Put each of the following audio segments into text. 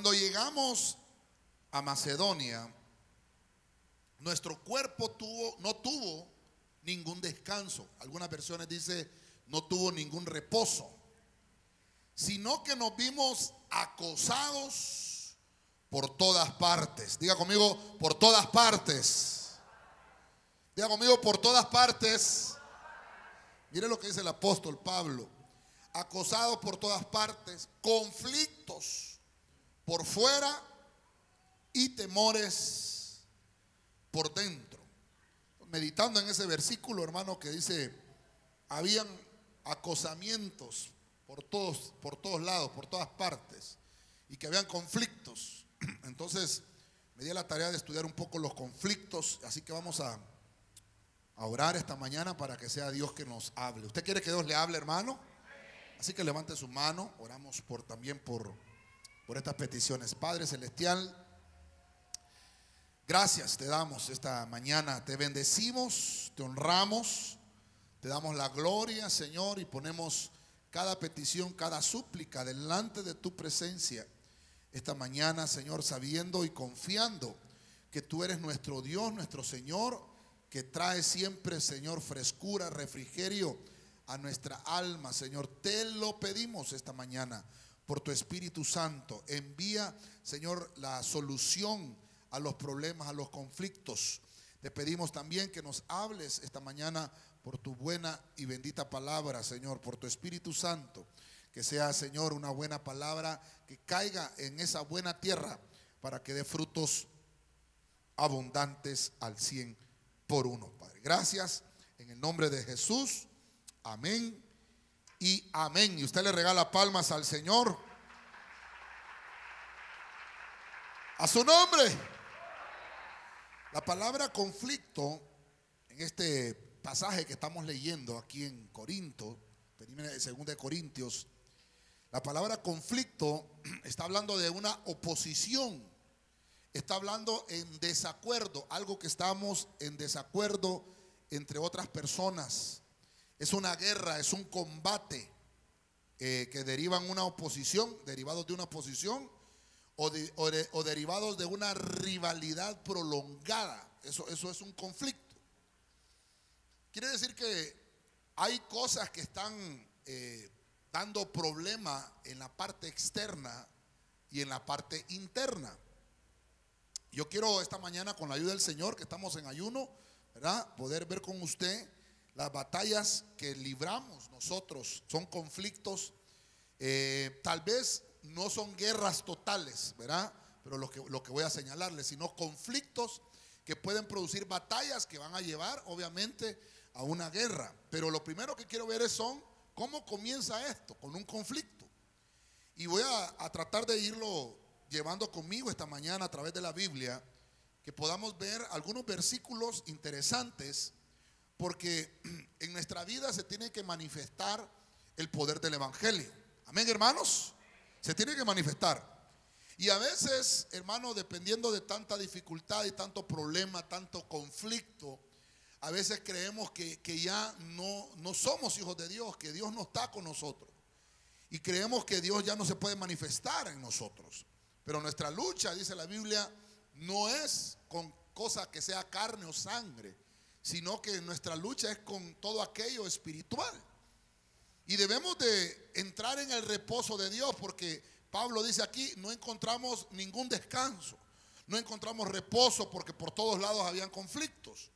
Cuando llegamos a Macedonia, nuestro cuerpo no tuvo ningún descanso. Algunas versiones dice no tuvo ningún reposo, sino que nos vimos acosados por todas partes. Diga conmigo, por todas partes. Diga conmigo, por todas partes. Mire lo que dice el apóstol Pablo: acosados por todas partes, conflictos por fuera y temores por dentro. Meditando en ese versículo, hermano, que dice, habían acosamientos por todos lados, por todas partes, y que habían conflictos. Entonces me di a la tarea de estudiar un poco los conflictos, así que vamos a orar esta mañana para que sea Dios que nos hable. ¿Usted quiere que Dios le hable, hermano? Así que levante su mano. Oramos también por estas peticiones. Padre celestial, gracias te damos esta mañana. Te bendecimos, te honramos, te damos la gloria, Señor, y ponemos cada petición, cada súplica delante de tu presencia esta mañana, Señor, sabiendo y confiando que tú eres nuestro Dios, nuestro Señor, que trae siempre, Señor, frescura, refrigerio a nuestra alma. Señor, te lo pedimos esta mañana por tu Espíritu Santo. Envía, Señor, la solución a los problemas, a los conflictos. Te pedimos también que nos hables esta mañana por tu buena y bendita palabra, Señor, por tu Espíritu Santo. Que sea, Señor, una buena palabra que caiga en esa buena tierra para que dé frutos abundantes al 100 por uno, Padre. Gracias en el nombre de Jesús. Amén y amén. Y usted le regala palmas al Señor. A su nombre. La palabra conflicto en este pasaje que estamos leyendo aquí en Corinto, 2 de Corintios, la palabra conflicto está hablando de una oposición, está hablando en desacuerdo, algo que estamos en desacuerdo entre otras personas. Es una guerra, es un combate que derivan una oposición, derivados de una oposición o derivados de una rivalidad prolongada. Eso es un conflicto. Quiere decir que hay cosas que están dando problema en la parte externa y en la parte interna. Yo quiero esta mañana, con la ayuda del Señor, que estamos en ayuno, ¿verdad?, poder ver con usted las batallas que libramos nosotros. Son conflictos, tal vez no son guerras totales, ¿verdad?, pero lo que voy a señalarles, sino conflictos que pueden producir batallas que van a llevar obviamente a una guerra. Pero lo primero que quiero ver son cómo comienza esto, con un conflicto. Y voy a tratar de irlo llevando conmigo esta mañana a través de la Biblia, que podamos ver algunos versículos interesantes, porque en nuestra vida se tiene que manifestar el poder del Evangelio. Amén, hermanos. Se tiene que manifestar. Y a veces, hermano, dependiendo de tanta dificultad y tanto problema, tanto conflicto, a veces creemos que ya no somos hijos de Dios, que Dios no está con nosotros. Y creemos que Dios ya no se puede manifestar en nosotros. Pero nuestra lucha, dice la Biblia, no es con cosa que sea carne o sangre, sino que nuestra lucha es con todo aquello espiritual. Y debemos de entrar en el reposo de Dios, porque Pablo dice aquí, no encontramos ningún descanso, no encontramos reposo, porque por todos lados habían conflictos.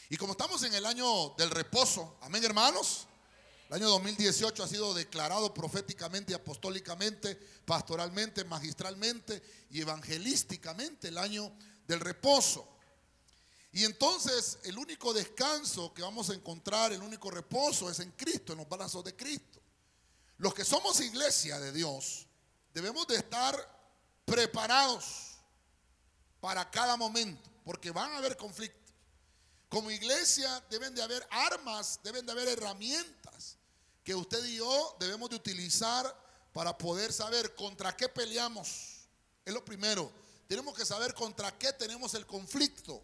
Y como estamos en el año del reposo, amén, hermanos, el año 2018 ha sido declarado proféticamente y apostólicamente, pastoralmente, magistralmente y evangelísticamente el año del reposo. Y entonces el único descanso que vamos a encontrar, el único reposo es en Cristo, en los brazos de Cristo. Los que somos iglesia de Dios debemos de estar preparados para cada momento, porque van a haber conflictos. Como iglesia deben de haber armas, deben de haber herramientas que usted y yo debemos de utilizar para poder saber contra qué peleamos. Es lo primero. Tenemos que saber contra qué tenemos el conflicto.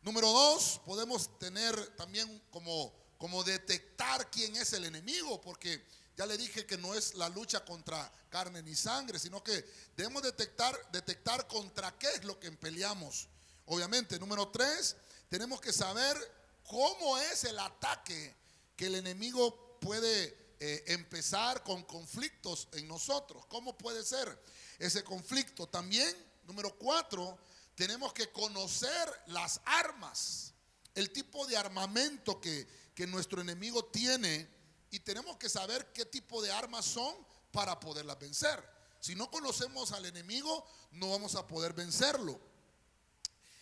Número dos, podemos tener también como detectar quién es el enemigo, porque Ya le dije que no es la lucha contra carne ni sangre, sino que debemos detectar contra qué es lo que peleamos. Obviamente, número 3, tenemos que saber cómo es el ataque que el enemigo puede empezar con conflictos en nosotros. ¿Cómo puede ser ese conflicto? También, número 4, tenemos que conocer las armas, el tipo de armamento que nuestro enemigo tiene, y tenemos que saber qué tipo de armas son para poderlas vencer. Si no conocemos al enemigo, no vamos a poder vencerlo.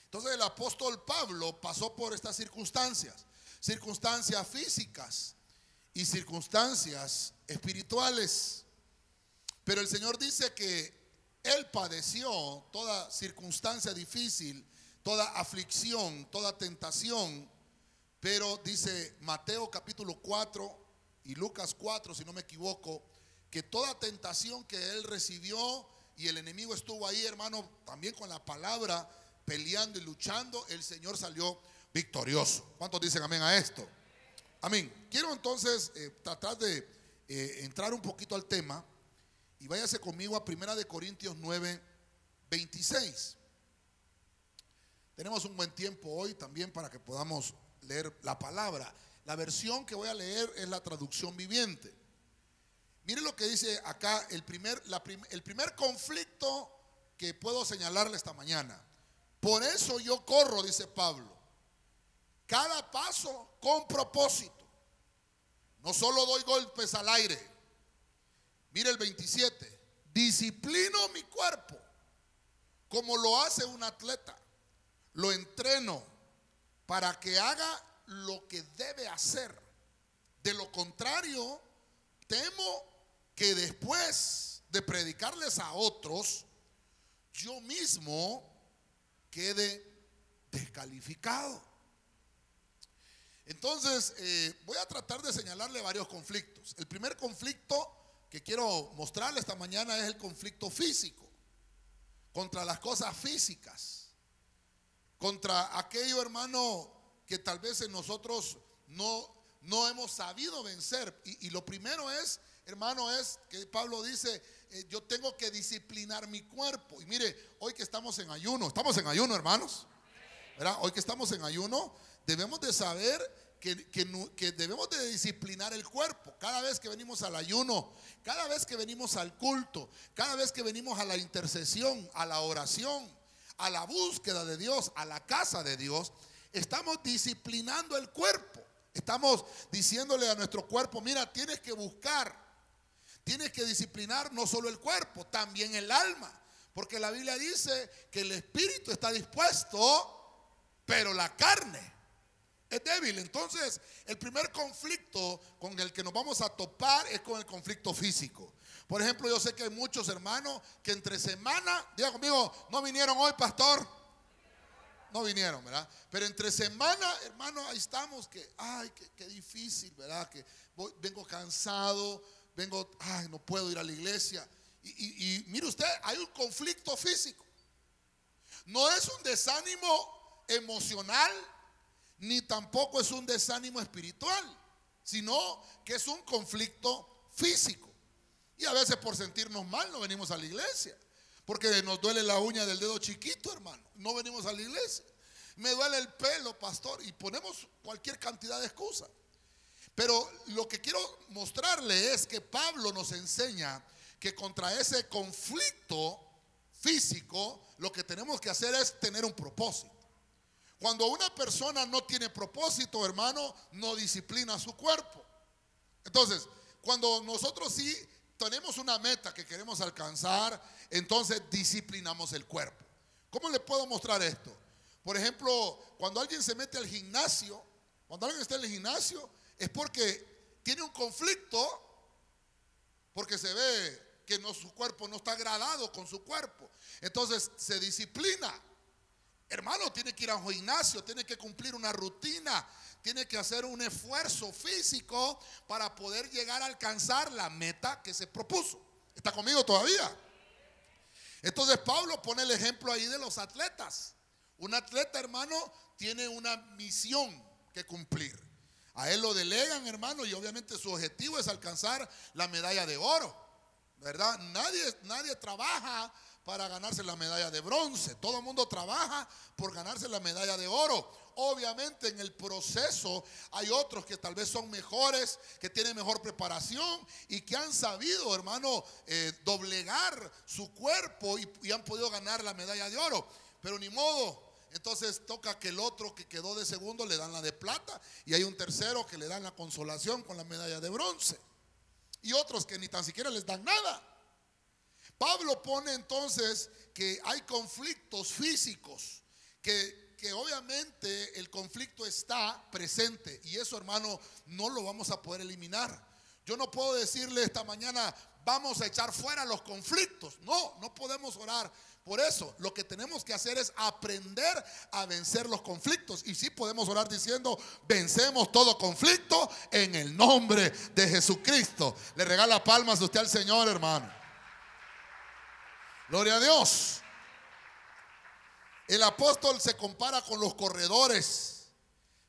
Entonces el apóstol Pablo pasó por estas circunstancias físicas y circunstancias espirituales. Pero el Señor dice que Él padeció toda circunstancia difícil, toda aflicción, toda tentación. Pero dice Mateo capítulo 4 y Lucas 4, si no me equivoco, que toda tentación que Él recibió y el enemigo estuvo ahí, hermano, también con la palabra, peleando y luchando, el Señor salió victorioso. ¿Cuántos dicen amén a esto? Amén. Quiero entonces tratar de entrar un poquito al tema, y váyase conmigo a 1 Corintios 9, 26. Tenemos un buen tiempo hoy también para que podamos leer la palabra. La versión que voy a leer es la traducción viviente. Mire lo que dice acá el primer conflicto que puedo señalarle esta mañana. Por eso yo corro, dice Pablo, cada paso con propósito. No solo doy golpes al aire. Mire el 27. Disciplino mi cuerpo como lo hace un atleta. Lo entreno para que haga lo que debe hacer. De lo contrario, temo que después de predicarles a otros, yo mismo quede descalificado. Entonces voy a tratar de señalarle varios conflictos. El primer conflicto que quiero mostrarle esta mañana es el conflicto físico, contra las cosas físicas, contra aquello, hermano, que tal vez en nosotros no hemos sabido vencer. Y lo primero es, hermano, es que Pablo dice, yo tengo que disciplinar mi cuerpo. Y mire, hoy que estamos en ayuno, hermanos, ¿verdad? Hoy que estamos en ayuno, debemos de saber que debemos de disciplinar el cuerpo. Cada vez que venimos al ayuno, cada vez que venimos al culto, cada vez que venimos a la intercesión, a la oración, a la búsqueda de Dios, a la casa de Dios, estamos disciplinando el cuerpo. Estamos diciéndole a nuestro cuerpo, mira, tienes que buscar, tienes que disciplinar no solo el cuerpo, también el alma. Porque la Biblia dice que el espíritu está dispuesto, pero la carne es débil. Entonces, el primer conflicto con el que nos vamos a topar es con el conflicto físico. Por ejemplo, yo sé que hay muchos hermanos que entre semana, diga conmigo, no vinieron hoy, pastor. No vinieron, ¿verdad? Pero entre semana, hermano, ahí estamos, que, ay, qué difícil, ¿verdad? Que vengo cansado, no puedo ir a la iglesia. Y mire usted, hay un conflicto físico. No es un desánimo emocional, ni tampoco es un desánimo espiritual, sino que es un conflicto físico. Y a veces por sentirnos mal no venimos a la iglesia, porque nos duele la uña del dedo chiquito, hermano, no venimos a la iglesia. Me duele el pelo, pastor, y ponemos cualquier cantidad de excusas. Pero lo que quiero mostrarle es que Pablo nos enseña que contra ese conflicto físico lo que tenemos que hacer es tener un propósito. Cuando una persona no tiene propósito, hermano, no disciplina su cuerpo. Entonces, cuando nosotros sí tenemos una meta que queremos alcanzar, entonces disciplinamos el cuerpo. ¿Cómo le puedo mostrar esto? Por ejemplo, cuando alguien se mete al gimnasio, cuando alguien está en el gimnasio, es porque tiene un conflicto, porque se ve que su cuerpo no está agradado con su cuerpo. Entonces se disciplina. Hermano, tiene que ir a un gimnasio, tiene que cumplir una rutina, tiene que hacer un esfuerzo físico para poder llegar a alcanzar la meta que se propuso. ¿Está conmigo todavía? Entonces Pablo pone el ejemplo ahí de los atletas. Un atleta, hermano, tiene una misión que cumplir. A él lo delegan, hermano, y obviamente su objetivo es alcanzar la medalla de oro, ¿verdad? Nadie trabaja para ganarse la medalla de bronce. Todo el mundo trabaja por ganarse la medalla de oro. Obviamente en el proceso hay otros que tal vez son mejores, que tienen mejor preparación y que han sabido, hermano, doblegar su cuerpo y han podido ganar la medalla de oro. Pero ni modo. Entonces toca que el otro que quedó de segundo le dan la de plata, y hay un tercero que le dan la consolación con la medalla de bronce, y otros que ni tan siquiera les dan nada. Pablo pone entonces que hay conflictos físicos, que obviamente el conflicto está presente, y eso, hermano, no lo vamos a poder eliminar. Yo no puedo decirle esta mañana vamos a echar fuera los conflictos. No podemos orar por eso. Lo que tenemos que hacer es aprender a vencer los conflictos. Y sí podemos orar diciendo: vencemos todo conflicto en el nombre de Jesucristo. Le regala palmas usted al Señor, hermano. Gloria a Dios. El apóstol se compara con los corredores,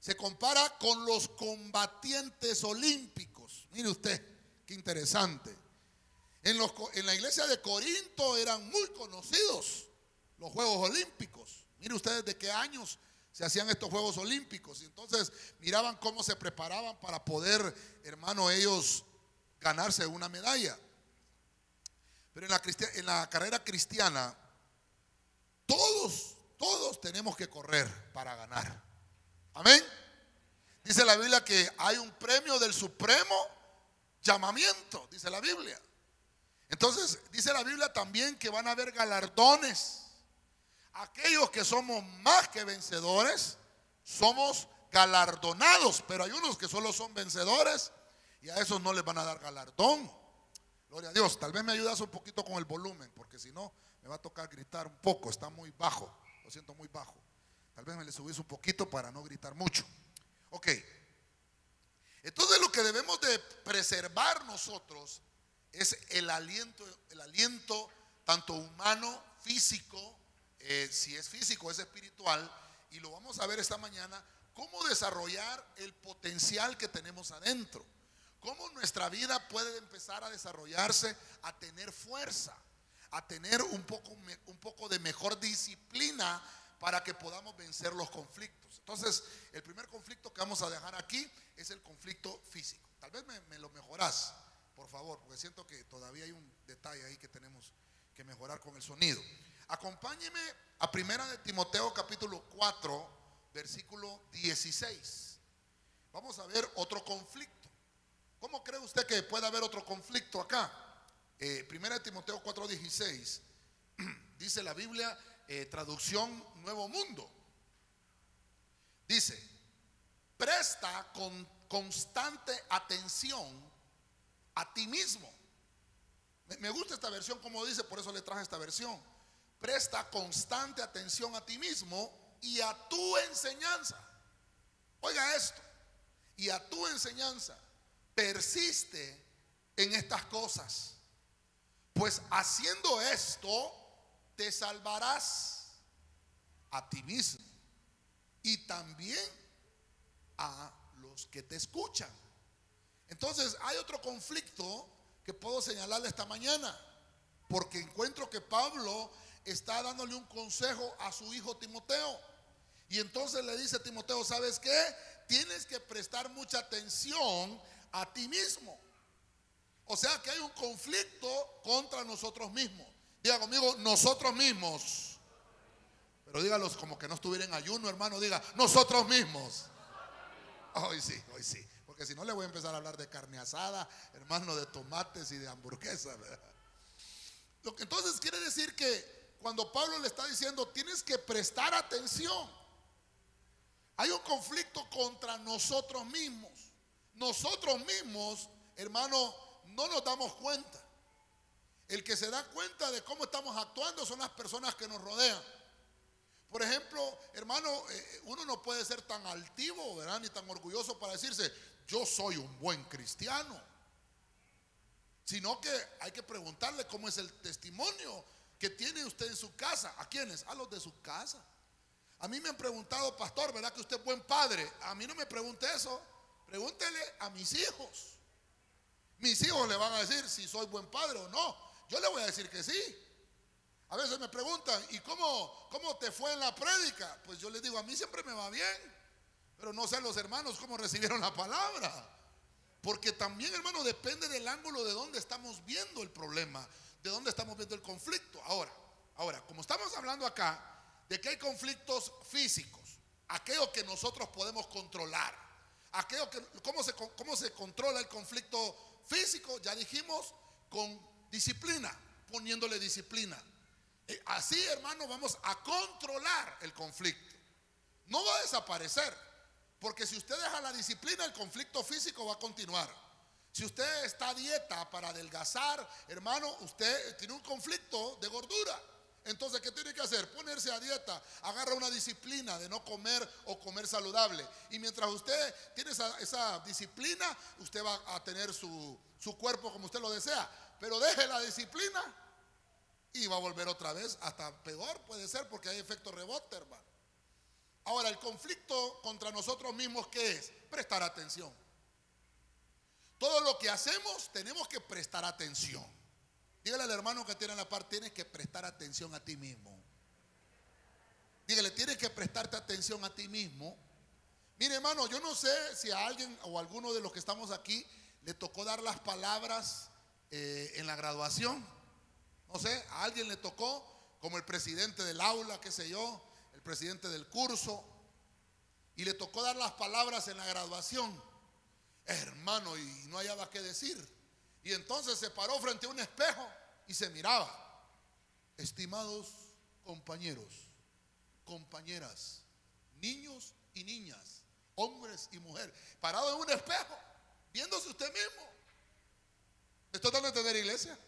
se compara con los combatientes olímpicos. Mire usted, qué interesante. En la iglesia de Corinto eran muy conocidos los Juegos Olímpicos. Mire ustedes de qué años se hacían estos Juegos Olímpicos. Y entonces miraban cómo se preparaban para poder, hermano, ellos ganarse una medalla. Pero en la carrera cristiana, todos tenemos que correr para ganar. Amén. Dice la Biblia que hay un premio del supremo llamamiento, dice la Biblia. Entonces dice la Biblia también que van a haber galardones. Aquellos que somos más que vencedores somos galardonados, pero hay unos que solo son vencedores y a esos no les van a dar galardón. Gloria a Dios. Tal vez me ayudas un poquito con el volumen, porque si no me va a tocar gritar un poco. Está muy bajo, lo siento, muy bajo. Tal vez me le subís un poquito para no gritar mucho. Ok. Entonces lo que debemos de preservar nosotros es el aliento tanto humano, físico, si es físico es espiritual, y lo vamos a ver esta mañana, cómo desarrollar el potencial que tenemos adentro, cómo nuestra vida puede empezar a desarrollarse, a tener fuerza, a tener un poco de mejor disciplina para que podamos vencer los conflictos. Entonces, el primer conflicto que vamos a dejar aquí es el conflicto físico. Tal vez me lo mejorás, por favor, porque siento que todavía hay un detalle ahí que tenemos que mejorar con el sonido. Acompáñeme a 1 de Timoteo capítulo 4, versículo 16. Vamos a ver otro conflicto. ¿Cómo cree usted que puede haber otro conflicto acá? 1 de Timoteo 4, 16. Dice la Biblia, traducción Nuevo Mundo. Dice: presta con constante atención a ti mismo. Me gusta esta versión como dice, por eso le traje esta versión. Presta constante atención a ti mismo y a tu enseñanza. Oiga esto. Y a tu enseñanza. Persiste en estas cosas, pues haciendo esto te salvarás a ti mismo y también a los que te escuchan. Entonces hay otro conflicto que puedo señalarle esta mañana, porque encuentro que Pablo está dándole un consejo a su hijo Timoteo, y entonces le dice a Timoteo: ¿sabes qué? Tienes que prestar mucha atención a ti mismo. O sea que hay un conflicto contra nosotros mismos. Diga conmigo: nosotros mismos. Pero dígalos como que no estuviera en ayuno, hermano. Diga: nosotros mismos. Hoy sí, hoy sí. Porque si no le voy a empezar a hablar de carne asada, hermano, de tomates y de hamburguesas, ¿verdad? Entonces quiere decir que cuando Pablo le está diciendo tienes que prestar atención, hay un conflicto contra nosotros mismos. Nosotros mismos, hermano, no nos damos cuenta. El que se da cuenta de cómo estamos actuando son las personas que nos rodean. Por ejemplo, hermano, uno no puede ser tan altivo, ¿verdad?, ni tan orgulloso para decirse: yo soy un buen cristiano. Sino que hay que preguntarle cómo es el testimonio que tiene usted en su casa. ¿A quiénes? A los de su casa. A mí me han preguntado: pastor, ¿verdad que usted es buen padre? A mí no me pregunte eso. Pregúntele a mis hijos. Mis hijos le van a decir si soy buen padre o no. Yo le voy a decir que sí. A veces me preguntan, ¿y cómo te fue en la prédica? Pues yo les digo, a mí siempre me va bien. Pero no sé los hermanos cómo recibieron la palabra. Porque también, hermano, depende del ángulo de donde estamos viendo el problema, de dónde estamos viendo el conflicto. Ahora, como estamos hablando acá de que hay conflictos físicos, aquello que nosotros podemos controlar, ¿cómo se controla el conflicto físico? Ya dijimos, con disciplina, poniéndole disciplina. Así, hermano, vamos a controlar el conflicto. No va a desaparecer, porque si usted deja la disciplina, el conflicto físico va a continuar. Si usted está a dieta para adelgazar, hermano, usted tiene un conflicto de gordura. Entonces, ¿qué tiene que hacer? Ponerse a dieta. Agarra una disciplina de no comer o comer saludable. Y mientras usted tiene esa disciplina, usted va a tener su cuerpo como usted lo desea. Pero deje la disciplina y va a volver otra vez. Hasta peor puede ser, porque hay efecto rebote, hermano. Ahora, el conflicto contra nosotros mismos, ¿qué es? Prestar atención. Todo lo que hacemos tenemos que prestar atención. Dígale al hermano que tiene en la par, tienes que prestar atención a ti mismo. Dígale, tienes que prestarte atención a ti mismo. Mire, hermano, yo no sé si a alguien o a alguno de los que estamos aquí le tocó dar las palabras en la graduación. No sé, a alguien le tocó, como el presidente del aula, qué sé yo, el presidente del curso, y le tocó dar las palabras en la graduación. Hermano, y no hallaba qué decir. Y entonces se paró frente a un espejo y se miraba. Estimados compañeros, compañeras, niños y niñas, hombres y mujeres, parado en un espejo, viéndose usted mismo. ¿Me estoy dando a entender, iglesia?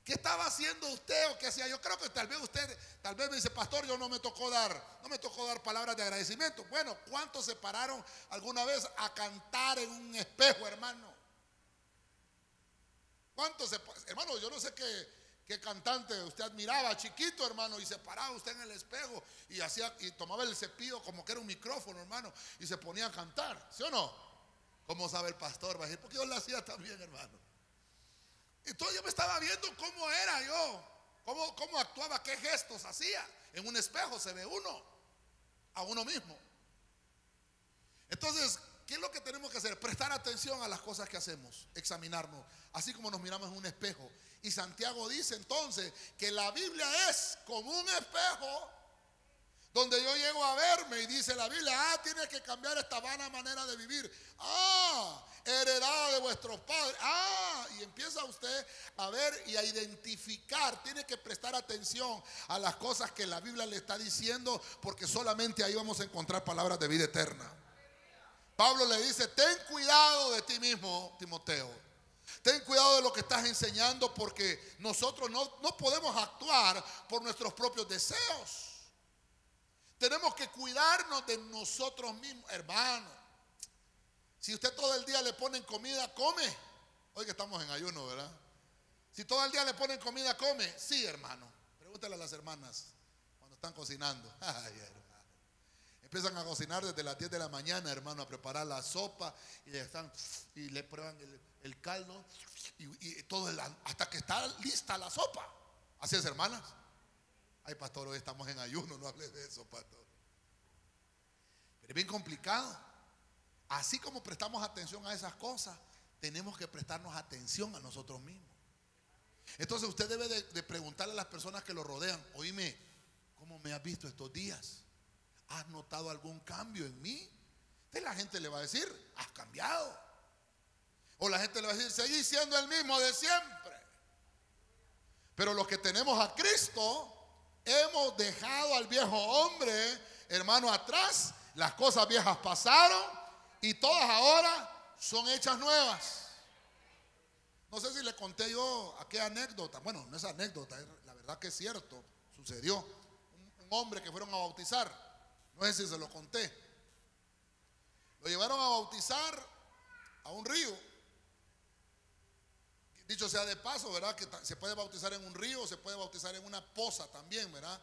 ¿Qué estaba haciendo usted o qué hacía? Yo creo que tal vez me dice, pastor, yo no me tocó dar palabras de agradecimiento. Bueno, ¿cuántos se pararon alguna vez a cantar en un espejo, hermano? Hermano, yo no sé qué cantante usted admiraba, chiquito, hermano, y se paraba usted en el espejo y tomaba el cepillo como que era un micrófono, hermano, y se ponía a cantar, ¿sí o no? ¿Cómo sabe el pastor? Va a decir, porque yo lo hacía también, hermano. Entonces yo me estaba viendo cómo era yo, cómo actuaba, qué gestos hacía. En un espejo se ve a uno mismo. Entonces, ¿qué es lo que tenemos que hacer? Prestar atención a las cosas que hacemos, examinarnos, así como nos miramos en un espejo. Y Santiago dice entonces que la Biblia es como un espejo donde yo llego a verme y dice la Biblia, tienes que cambiar esta vana manera de vivir. Heredada de vuestros padres. Y empieza usted a ver y a identificar. Tiene que prestar atención a las cosas que la Biblia le está diciendo, porque solamente ahí vamos a encontrar palabras de vida eterna. Pablo le dice, ten cuidado de ti mismo, Timoteo. Ten cuidado de lo que estás enseñando, porque nosotros no podemos actuar por nuestros propios deseos. Tenemos que cuidarnos de nosotros mismos, hermano. Si usted todo el día le ponen comida, come. Hoy que estamos en ayuno, ¿verdad? Si todo el día le ponen comida, come. Sí, hermano. Pregúntale a las hermanas cuando están cocinando. Ay, hermano. Empiezan a cocinar desde las 10 de la mañana, hermano, a preparar la sopa y le prueban el caldo y todo hasta que está lista la sopa. Así es, hermanas. Ay, pastor, hoy estamos en ayuno, no hable de eso, pastor. Pero es bien complicado. Así como prestamos atención a esas cosas, tenemos que prestarnos atención a nosotros mismos. Entonces usted debe de preguntarle a las personas que lo rodean, oíme, ¿cómo me has visto estos días? ¿Has notado algún cambio en mí? Entonces la gente le va a decir, has cambiado. O la gente le va a decir, seguís siendo el mismo de siempre. Pero los que tenemos a Cristo, hemos dejado al viejo hombre, hermano, atrás. Las cosas viejas pasaron y todas ahora son hechas nuevas. No sé si le conté yo aquella anécdota. Bueno, no es anécdota, la verdad que es cierto, sucedió. Un hombre que fueron a bautizar, no sé si se lo conté. Lo llevaron a bautizar a un río. Dicho sea de paso, ¿verdad? Que se puede bautizar en un río, se puede bautizar en una poza también, ¿verdad?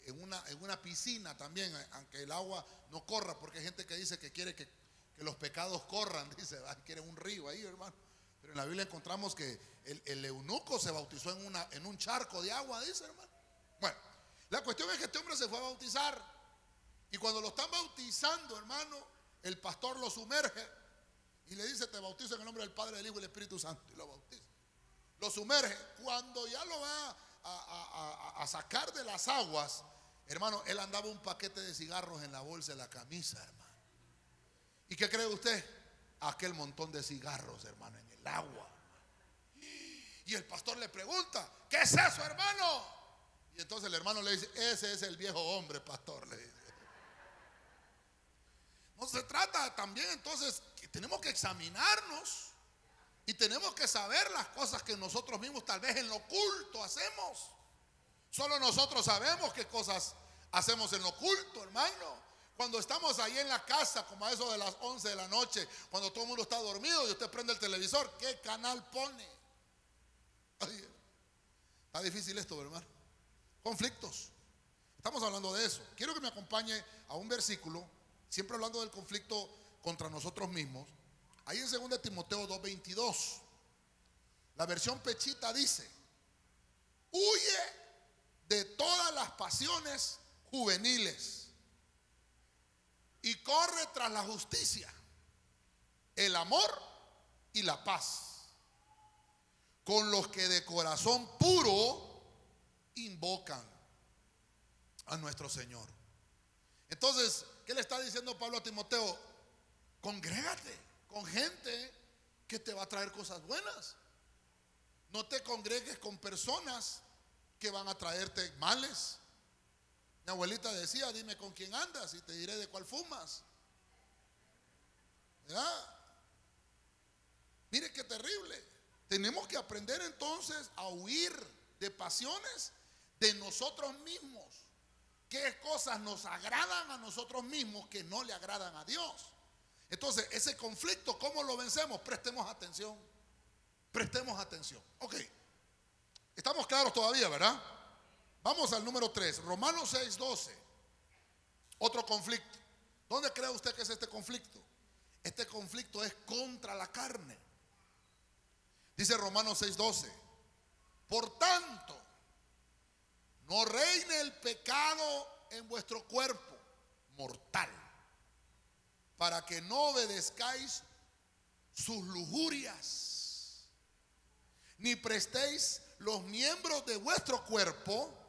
En una piscina también, aunque el agua no corra, porque hay gente que dice que quiere que que los pecados corran, dice, quieren un río ahí, hermano. Pero en la Biblia encontramos que el eunuco se bautizó en un charco de agua, dice, hermano. Bueno, la cuestión es que este hombre se fue a bautizar. Y cuando lo están bautizando, hermano, el pastor lo sumerge y le dice: te bautizo en el nombre del Padre, del Hijo y del Espíritu Santo. Y lo bautiza. Lo sumerge. Cuando ya lo va a sacar de las aguas, hermano, él andaba un paquete de cigarros en la bolsa de la camisa, hermano. ¿Y qué cree usted? Aquel montón de cigarros, hermano, en el agua. Y el pastor le pregunta: ¿qué es eso, hermano? Y entonces el hermano le dice: ese es el viejo hombre, pastor, le dice. No se trata también entonces que tenemos que examinarnos y tenemos que saber las cosas que nosotros mismos tal vez en lo oculto hacemos. Solo nosotros sabemos qué cosas hacemos en lo oculto, hermano. Cuando estamos ahí en la casa, como a eso de las 11 de la noche, cuando todo el mundo está dormido y usted prende el televisor, ¿qué canal pone? Ay, está difícil esto, hermano. Conflictos. Estamos hablando de eso. Quiero que me acompañe a un versículo, siempre hablando del conflicto contra nosotros mismos. Ahí en 2 Timoteo 2:22, la versión Pechita dice: huye de todas las pasiones juveniles y corre tras la justicia, el amor y la paz, con los que de corazón puro invocan a nuestro Señor. Entonces, ¿qué le está diciendo Pablo a Timoteo? Congrégate con gente que te va a traer cosas buenas. No te congregues con personas que van a traerte males. Mi abuelita decía: dime con quién andas y te diré de cuál fumas. ¿Verdad? Mire qué terrible. Tenemos que aprender entonces a huir de pasiones de nosotros mismos. ¿Qué cosas nos agradan a nosotros mismos que no le agradan a Dios? Entonces, ese conflicto, ¿cómo lo vencemos? Prestemos atención. Prestemos atención. Ok. Estamos claros todavía, ¿verdad? Vamos al número 3, Romanos 6:12. Otro conflicto. ¿Dónde cree usted que es este conflicto? Este conflicto es contra la carne. Dice Romanos 6:12: por tanto, no reine el pecado en vuestro cuerpo mortal, para que no obedezcáis sus lujurias, ni prestéis los miembros de vuestro cuerpo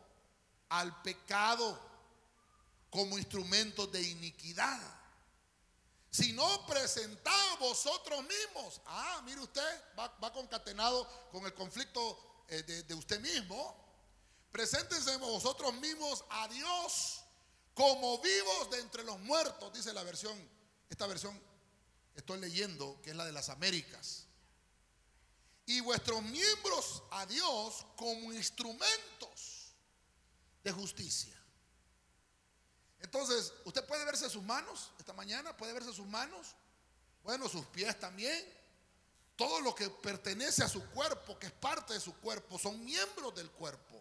al pecado como instrumentos de iniquidad, sino presentaos vosotros mismos. Mire usted, va concatenado con el conflicto de usted mismo. Preséntense vosotros mismos a Dios como vivos de entre los muertos, dice la versión, esta versión que estoy leyendo, que es la de las Américas. Y vuestros miembros a Dios como instrumentos de justicia. Entonces, usted puede verse sus manos esta mañana, puede verse sus manos, bueno, sus pies también. Todo lo que pertenece a su cuerpo, que es parte de su cuerpo, son miembros del cuerpo.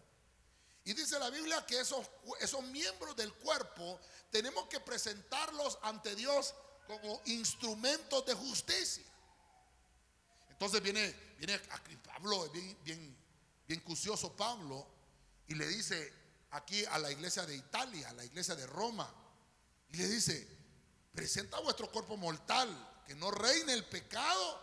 Y dice la Biblia que esos miembros del cuerpo tenemos que presentarlos ante Dios como instrumentos de justicia. Entonces viene aquí Pablo, bien cucioso Pablo, y le dice aquí a la iglesia de Italia, a la iglesia de Roma, y le dice: presenta vuestro cuerpo mortal, que no reine el pecado,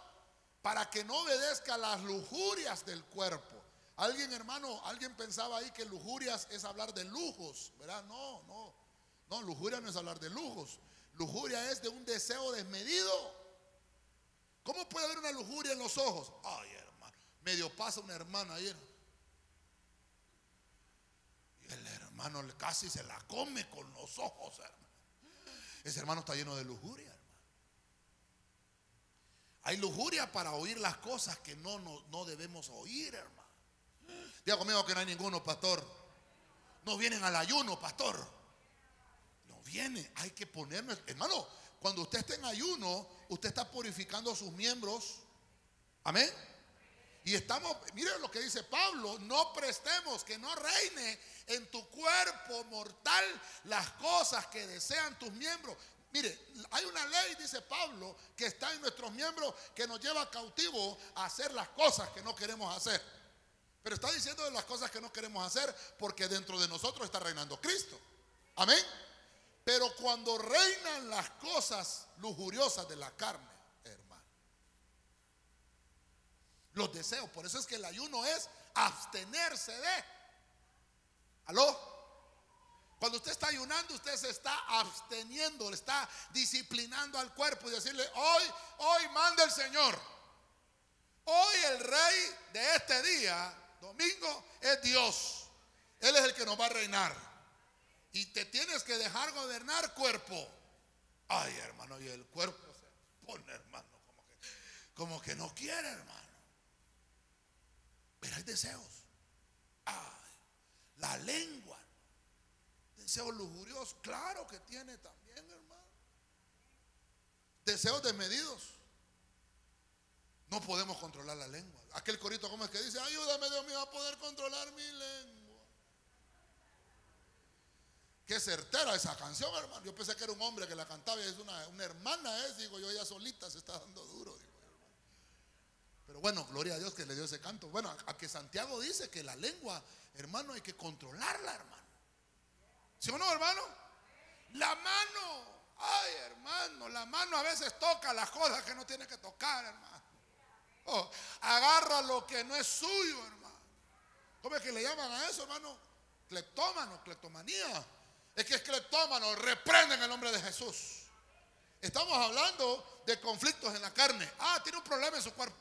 para que no obedezca las lujurias del cuerpo. Alguien, hermano, alguien pensaba ahí que lujurias es hablar de lujos, ¿verdad? No, lujuria no es hablar de lujos. Lujuria es de un deseo desmedido. ¿Cómo puede haber una lujuria en los ojos? Ay, hermano, medio pasa una hermana ayer y el hermano casi se la come con los ojos, hermano. Ese hermano está lleno de lujuria, hermano. Hay lujuria para oír las cosas que no debemos oír, hermano. Diga conmigo que no hay ninguno, pastor. No vienen al ayuno, pastor. No viene, hay que ponernos, hermano. Cuando usted esté en ayuno, usted está purificando sus miembros. Amén. Y estamos, miren lo que dice Pablo: no prestemos, que no reine en tu cuerpo mortal las cosas que desean tus miembros. Mire, hay una ley, dice Pablo, que está en nuestros miembros, que nos lleva cautivo a hacer las cosas que no queremos hacer. Pero está diciendo de las cosas que no queremos hacer porque dentro de nosotros está reinando Cristo. Amén. Pero cuando reinan las cosas lujuriosas de la carne, hermano, los deseos, por eso es que el ayuno es abstenerse de. ¿Aló? Cuando usted está ayunando, usted se está absteniendo, le está disciplinando al cuerpo y decirle: hoy manda el Señor. Hoy el rey de este día, domingo, es Dios. Él es el que nos va a reinar. Y te tienes que dejar gobernar, cuerpo. Ay, hermano, y el cuerpo se pone, hermano, como que no quiere, hermano. Pero hay deseos. Ay, la lengua. Deseos lujuriosos, claro que tiene también, hermano. Deseos desmedidos. No podemos controlar la lengua. Aquel corito, ¿cómo es que dice? Ayúdame, Dios mío, a poder controlar mi lengua. Qué certera esa canción, hermano. Yo pensé que era un hombre que la cantaba y es una hermana, digo yo, ella solita se está dando duro, digo, hermano. Pero bueno, gloria a Dios que le dio ese canto. Bueno, a que Santiago dice que la lengua, hermano, hay que controlarla, hermano. ¿Sí o no, hermano? La mano, ay, hermano, la mano a veces toca las cosas que no tiene que tocar, hermano. Oh, agarra lo que no es suyo, hermano. ¿Cómo es que le llaman a eso, hermano? Cleptómano, cleptomanía. Es que es cleptómano, reprende en el nombre de Jesús. Estamos hablando de conflictos en la carne. Tiene un problema en su cuerpo.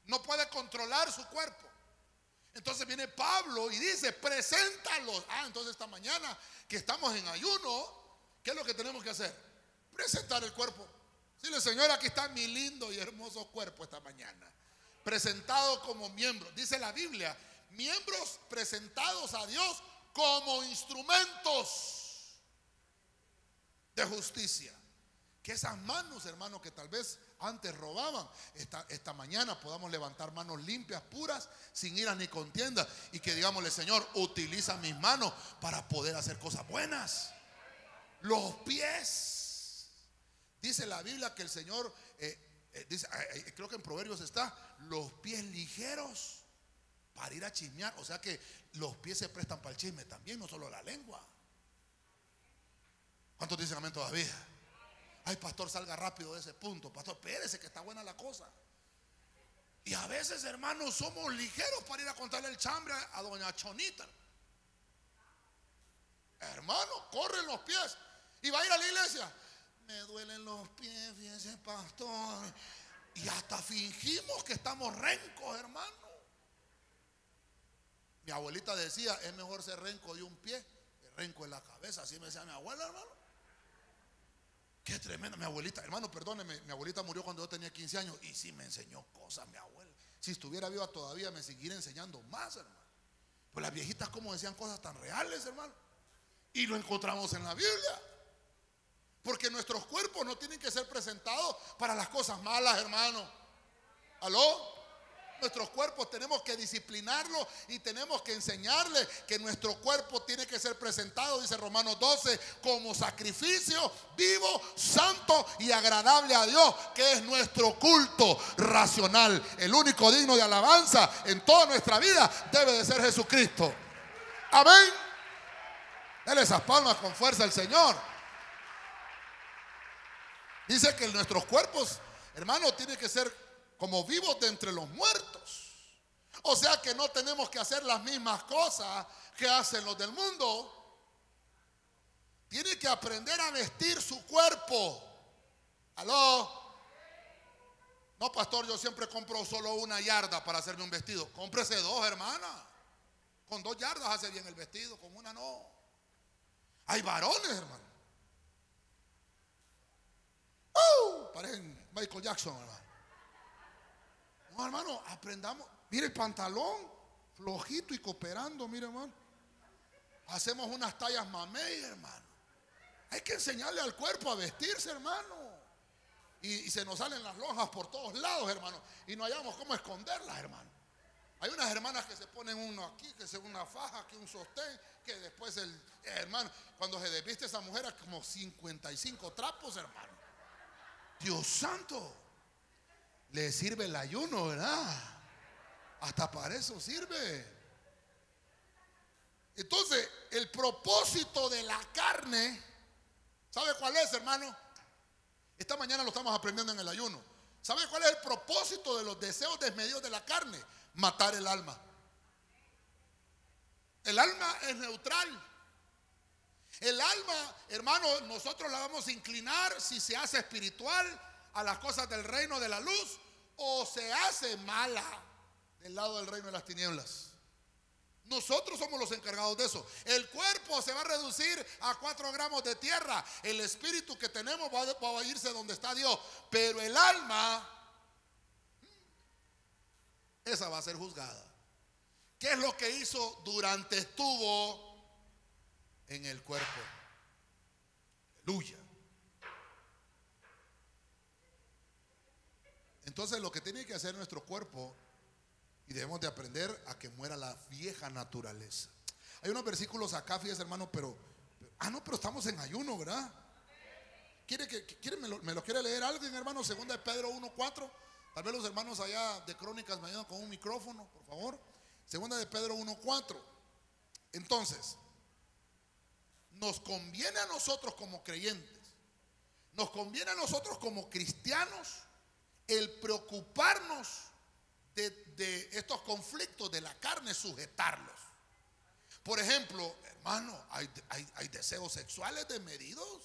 No puede controlar su cuerpo. Entonces viene Pablo y dice: preséntalos. Entonces esta mañana que estamos en ayuno, ¿qué es lo que tenemos que hacer? Presentar el cuerpo. Dile: Señor, aquí está mi lindo y hermoso cuerpo esta mañana, presentado como miembro. Dice la Biblia: miembros presentados a Dios como instrumentos de justicia. Que esas manos, hermanos, que tal vez antes robaban, esta mañana podamos levantar manos limpias, puras, sin ira ni contienda, y que digámosle: Señor, utiliza mis manos para poder hacer cosas buenas. Los pies, dice la Biblia que el Señor dice, creo que en Proverbios está: los pies ligeros para ir a chismear. O sea que los pies se prestan para el chisme también, no solo la lengua. ¿Cuántos dicen amén todavía? Ay, pastor, salga rápido de ese punto. Pastor, espérese que está buena la cosa. Y a veces, hermanos, somos ligeros para ir a contarle el chambre a doña Chonita. Hermano, corren los pies. Y va a ir a la iglesia: me duelen los pies, fíjese, pastor. Y hasta fingimos que estamos rencos, hermano. Mi abuelita decía: es mejor ser renco de un pie que renco en la cabeza. Así me decía mi abuela, hermano. Qué tremenda mi abuelita, hermano, perdóneme. Mi abuelita murió cuando yo tenía 15 años y sí me enseñó cosas, mi abuela. Si estuviera viva todavía me seguiría enseñando más, hermano. Pues las viejitas, como decían cosas tan reales, hermano. Y lo encontramos en la Biblia. Porque nuestros cuerpos no tienen que ser presentados para las cosas malas, hermano. ¿Aló? Nuestros cuerpos tenemos que disciplinarlo y tenemos que enseñarle que nuestro cuerpo tiene que ser presentado, dice Romanos 12, como sacrificio vivo, santo y agradable a Dios, que es nuestro culto racional. El único digno de alabanza en toda nuestra vida debe de ser Jesucristo. Amén. Dale esas palmas con fuerza al Señor. Dice que nuestros cuerpos, hermano, tienen que ser como vivos de entre los muertos. O sea que no tenemos que hacer las mismas cosas que hacen los del mundo. Tiene que aprender a vestir su cuerpo. ¿Aló? No, pastor, yo siempre compro solo una yarda para hacerme un vestido. Cómprese dos, hermana. Con 2 yardas hace bien el vestido, con una no. Hay varones, hermano. Parecen Michael Jackson, hermano. No, hermano, aprendamos. Mire el pantalón, flojito y cooperando, mire, hermano. Hacemos unas tallas mamey, hermano. Hay que enseñarle al cuerpo a vestirse, hermano. Y se nos salen las lonjas por todos lados, hermano. Y no hayamos cómo esconderlas, hermano. Hay unas hermanas que se ponen uno aquí, que se una faja, aquí un sostén, que después hermano, cuando se desviste esa mujer, es como 55 trapos, hermano. Dios santo, le sirve el ayuno, ¿verdad? Hasta para eso sirve. Entonces, el propósito de la carne, ¿sabe cuál es, hermano? Esta mañana lo estamos aprendiendo en el ayuno. ¿Sabe cuál es el propósito de los deseos desmedidos de la carne? Matar el alma. El alma es neutral. El alma, hermano, nosotros la vamos a inclinar si se hace espiritual a las cosas del reino de la luz o se hace mala del lado del reino de las tinieblas. Nosotros somos los encargados de eso. El cuerpo se va a reducir a 4 gramos de tierra. El espíritu que tenemos va a irse donde está Dios. Pero el alma, esa va a ser juzgada. ¿Qué es lo que hizo durante estuvo en el cuerpo? Aleluya. Entonces lo que tiene que hacer nuestro cuerpo, y debemos de aprender a que muera la vieja naturaleza. Hay unos versículos acá, fíjese, hermano, pero estamos en ayuno, ¿verdad? ¿Me lo quiere leer alguien, hermano? Segunda de Pedro 1:4. Tal vez los hermanos allá de Crónicas me ayudan con un micrófono, por favor. Segunda de Pedro 1:4. Entonces, nos conviene a nosotros como creyentes, nos conviene a nosotros como cristianos el preocuparnos de estos conflictos de la carne, sujetarlos. Por ejemplo, hermano, hay deseos sexuales desmedidos.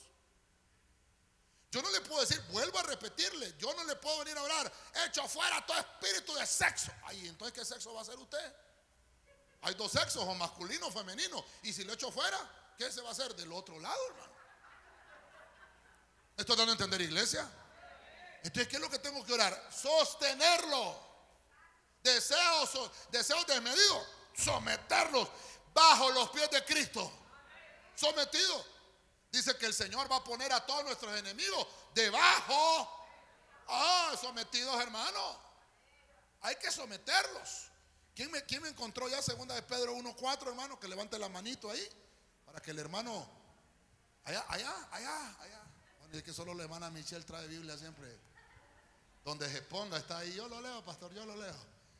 Yo no le puedo decir, vuelvo a repetirle, yo no le puedo venir a orar, echo fuera todo espíritu de sexo. Ay, entonces, ¿qué sexo va a hacer usted? Hay 2 sexos, o masculino o femenino. Y si lo echo fuera, ¿qué se va a hacer del otro lado, hermano? ¿Esto dando a entender, iglesia? Entonces, ¿qué es lo que tengo que orar? Sostenerlo. Deseos desmedidos, someterlos bajo los pies de Cristo. Sometidos. Dice que el Señor va a poner a todos nuestros enemigos debajo. Sometidos, hermano. Hay que someterlos. ¿Quién me encontró ya segunda de Pedro 1:4, hermano? Que levante la manito ahí, para que el hermano allá. Bueno, es que solo la hermana Michelle trae Biblia siempre. Donde se ponga está ahí. Yo lo leo, pastor, yo lo leo.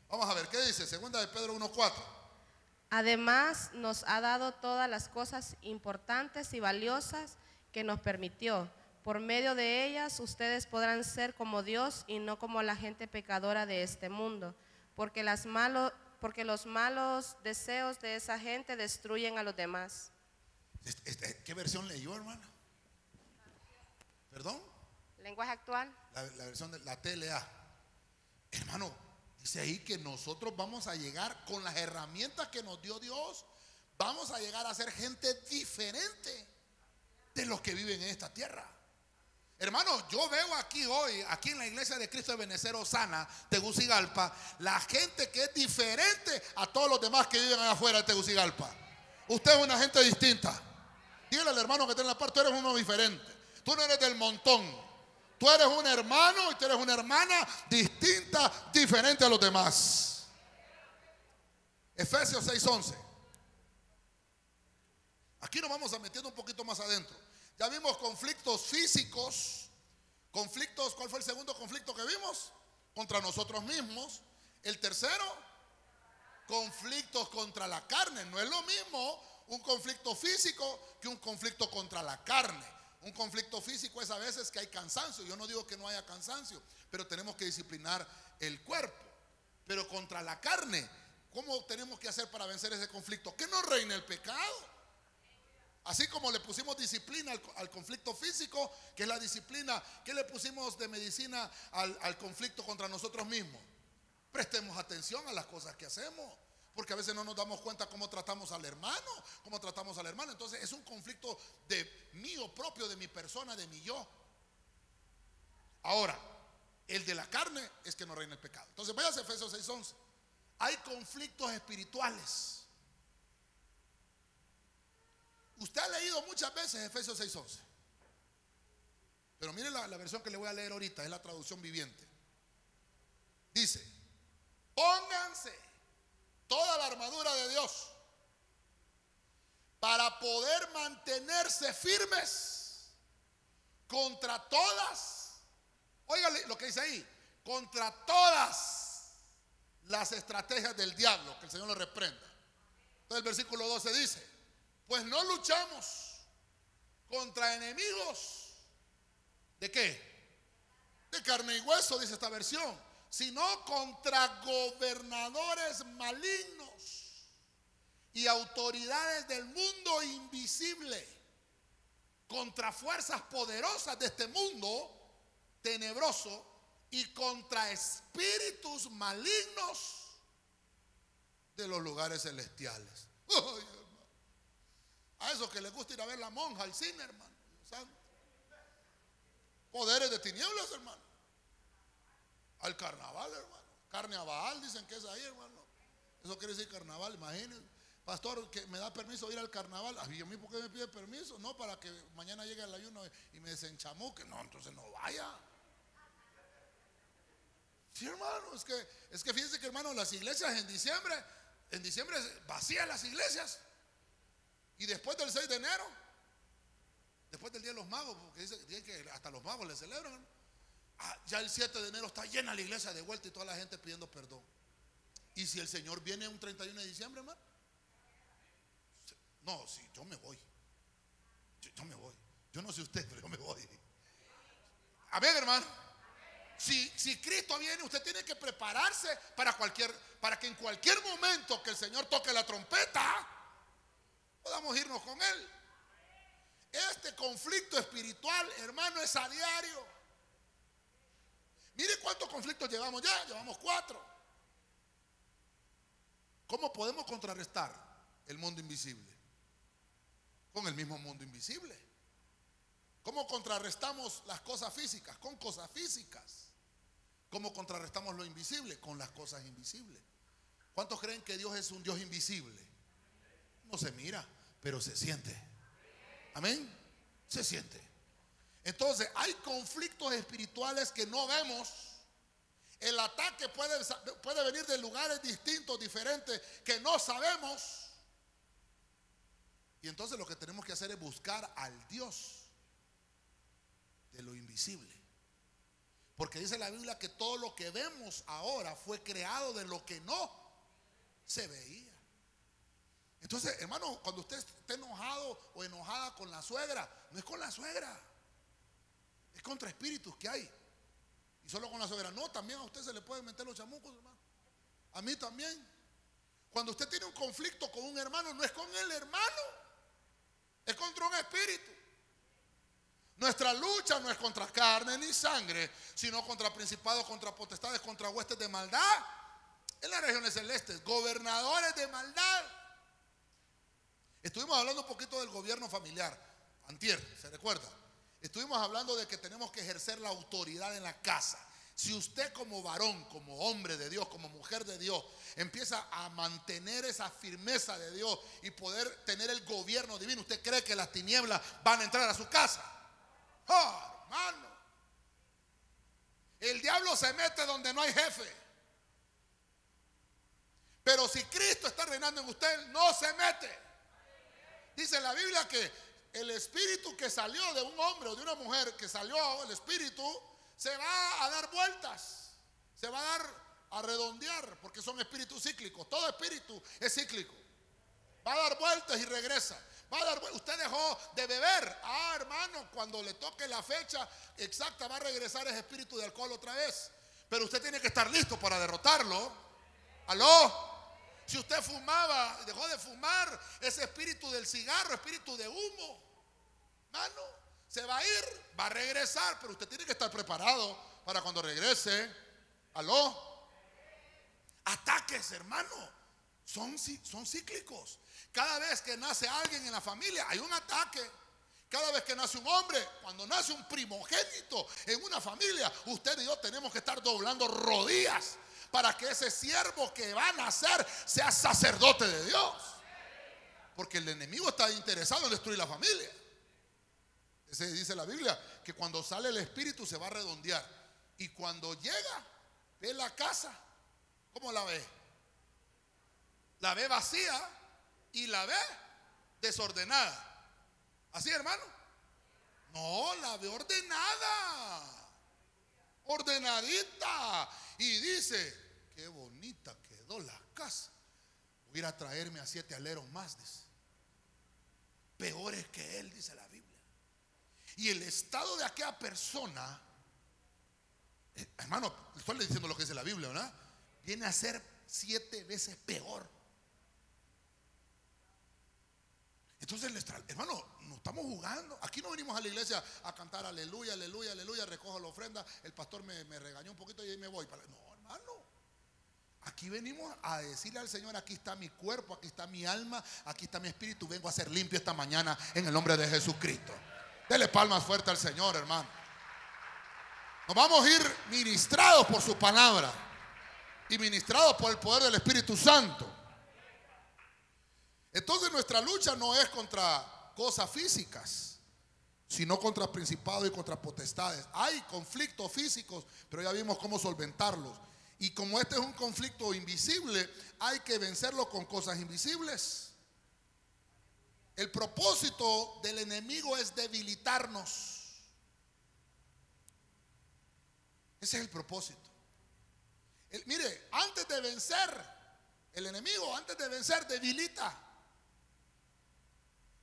Vamos a ver, ¿qué dice? Segunda de Pedro 1:4. Además, nos ha dado todas las cosas importantes y valiosas que nos permitió. Por medio de ellas, ustedes podrán ser como Dios y no como la gente pecadora de este mundo. Porque los malos deseos de esa gente destruyen a los demás. ¿Qué versión leyó, hermano? ¿Perdón? Lenguaje actual. La versión de la TLA. Hermano, dice ahí que nosotros vamos a llegar con las herramientas que nos dio Dios. Vamos a llegar a ser gente diferente de los que viven en esta tierra. Hermano, yo veo aquí hoy, aquí en la iglesia de Cristo de Benecer Osana, Tegucigalpa, la gente que es diferente a todos los demás que viven allá afuera de Tegucigalpa. Usted es una gente distinta. Dígale al hermano que está en la parte, tú eres uno diferente. Tú no eres del montón. Tú eres un hermano y tú eres una hermana distinta, diferente a los demás. Efesios 6:11. Aquí nos vamos a metiendo un poquito más adentro. Ya vimos conflictos físicos. Conflictos, ¿cuál fue el segundo conflicto que vimos? Contra nosotros mismos. El tercero, conflictos contra la carne. No es lo mismo un conflicto físico que un conflicto contra la carne. Un conflicto físico es a veces que hay cansancio. Yo no digo que no haya cansancio, pero tenemos que disciplinar el cuerpo. Pero contra la carne, ¿cómo tenemos que hacer para vencer ese conflicto? Que no reine el pecado. Así como le pusimos disciplina al conflicto físico, que es la disciplina, ¿qué le pusimos de medicina al conflicto contra nosotros mismos? Prestemos atención a las cosas que hacemos, porque a veces no nos damos cuenta cómo tratamos al hermano, cómo tratamos a la hermana. Entonces es un conflicto de mío propio, de mi persona, de mi yo. Ahora, el de la carne es que no reina el pecado. Entonces vayas a Efesios 6:11. Hay conflictos espirituales. Usted ha leído muchas veces Efesios 6:11, pero mire la versión que le voy a leer ahorita, es la traducción viviente. Dice: pónganse toda la armadura de Dios, para poder mantenerse firmes contra todas, óigale lo que dice ahí, contra todas las estrategias del diablo, que el Señor lo reprenda. Entonces el versículo 12 dice, pues no luchamos contra enemigos, ¿de qué? De carne y hueso, dice esta versión, sino contra gobernadores malignos y autoridades del mundo invisible, contra fuerzas poderosas de este mundo tenebroso y contra espíritus malignos de los lugares celestiales. Ay, hermano. A esos que les gusta ir a ver la monja al cine, hermano. Poderes de tinieblas, hermano. Al carnaval, hermano. Carne a Baal, dicen que es ahí, hermano. Eso quiere decir carnaval, imagínense. Pastor, que me da permiso de ir al carnaval. ¿A mí por qué me pide permiso? No, para que mañana llegue el ayuno y me desenchamuque. No, entonces no vaya. Sí, hermano, es que fíjense que, hermano, las iglesias en diciembre vacían las iglesias. Y después del 6 de enero, después del Día de los Magos, porque dicen que hasta los magos le celebran, ¿no? Ya el 7 de enero está llena la iglesia de vuelta y toda la gente pidiendo perdón. ¿Y si el Señor viene un 31 de diciembre, hermano? No, sí, yo me voy. Yo me voy. Yo no sé usted, pero yo me voy. Amén, hermano. Si Cristo viene, usted tiene que prepararse para que en cualquier momento que el Señor toque la trompeta, podamos irnos con Él. Este conflicto espiritual, hermano, es a diario. Mire cuántos conflictos llevamos ya, llevamos 4. ¿Cómo podemos contrarrestar el mundo invisible? Con el mismo mundo invisible. ¿Cómo contrarrestamos las cosas físicas? Con cosas físicas. ¿Cómo contrarrestamos lo invisible? Con las cosas invisibles. ¿Cuántos creen que Dios es un Dios invisible? No se mira, pero se siente. Amén. Se siente. Entonces hay conflictos espirituales que no vemos. El ataque puede venir de lugares distintos, diferentes, que no sabemos. Y entonces lo que tenemos que hacer es buscar al Dios de lo invisible. Porque dice la Biblia que todo lo que vemos ahora fue creado de lo que no se veía. Entonces, hermano, cuando usted esté enojado o enojada con la suegra, no es con la suegra, es contra espíritus que hay. Y solo con la suegra, no, también a usted se le pueden meter los chamucos, hermano. A mí también. Cuando usted tiene un conflicto con un hermano, no es con el hermano, es contra un espíritu. Nuestra lucha no es contra carne ni sangre, sino contra principados, contra potestades, contra huestes de maldad en las regiones celestes, gobernadores de maldad. Estuvimos hablando un poquito del gobierno familiar antier, ¿se recuerda? Estuvimos hablando de que tenemos que ejercer la autoridad en la casa. Si usted como varón, como hombre de Dios, como mujer de Dios, empieza a mantener esa firmeza de Dios y poder tener el gobierno divino, ¿usted cree que las tinieblas van a entrar a su casa? Oh, hermano, el diablo se mete donde no hay jefe. Pero si Cristo está reinando en usted, no se mete. Dice la Biblia que el espíritu que salió de un hombre o de una mujer, que salió el espíritu, se va a dar vueltas, se va a redondear, porque son espíritus cíclicos. Todo espíritu es cíclico. Va a dar vueltas y regresa. Va a dar vueltas. Usted dejó de beber. Hermano, cuando le toque la fecha exacta va a regresar ese espíritu de alcohol otra vez. Pero usted tiene que estar listo para derrotarlo. ¿Aló? Si usted fumaba, dejó de fumar, ese espíritu del cigarro, espíritu de humo, hermano, se va a ir, va a regresar, pero usted tiene que estar preparado para cuando regrese. ¿Aló? Ataques, hermano, son cíclicos. Cada vez que nace alguien en la familia hay un ataque. Cada vez que nace un hombre, cuando nace un primogénito en una familia, usted y yo tenemos que estar doblando rodillas para que ese siervo que va a nacer sea sacerdote de Dios. Porque el enemigo está interesado en destruir la familia. Dice la Biblia que cuando sale el espíritu se va a redondear. Y cuando llega, ve la casa, ¿cómo la ve? La ve vacía y la ve desordenada. ¿Así, hermano? No, la ve ordenada, ordenadita. Y dice: qué bonita quedó la casa. Voy a ir a traerme a 7 aleros más, dice. Peores que él, dice la Biblia. Y el estado de aquella persona, hermano, estoy diciendo lo que dice la Biblia, ¿verdad? Viene a ser 7 veces peor. Entonces, hermano, no estamos jugando. Aquí no venimos a la iglesia a cantar aleluya, aleluya, aleluya, recojo la ofrenda. El pastor me regañó un poquito y ahí me voy. No, hermano. Aquí venimos a decirle al Señor: aquí está mi cuerpo, aquí está mi alma, aquí está mi espíritu. Vengo a ser limpio esta mañana en el nombre de Jesucristo. Dele palmas fuerte al Señor, hermano. Nos vamos a ir ministrados por su palabra y ministrados por el poder del Espíritu Santo. Entonces, nuestra lucha no es contra cosas físicas, sino contra principados y contra potestades. Hay conflictos físicos, pero ya vimos cómo solventarlos. Y como este es un conflicto invisible, hay que vencerlo con cosas invisibles. El propósito del enemigo es debilitarnos. Ese es el propósito. Mire, antes de vencer, el enemigo, antes de vencer, debilita.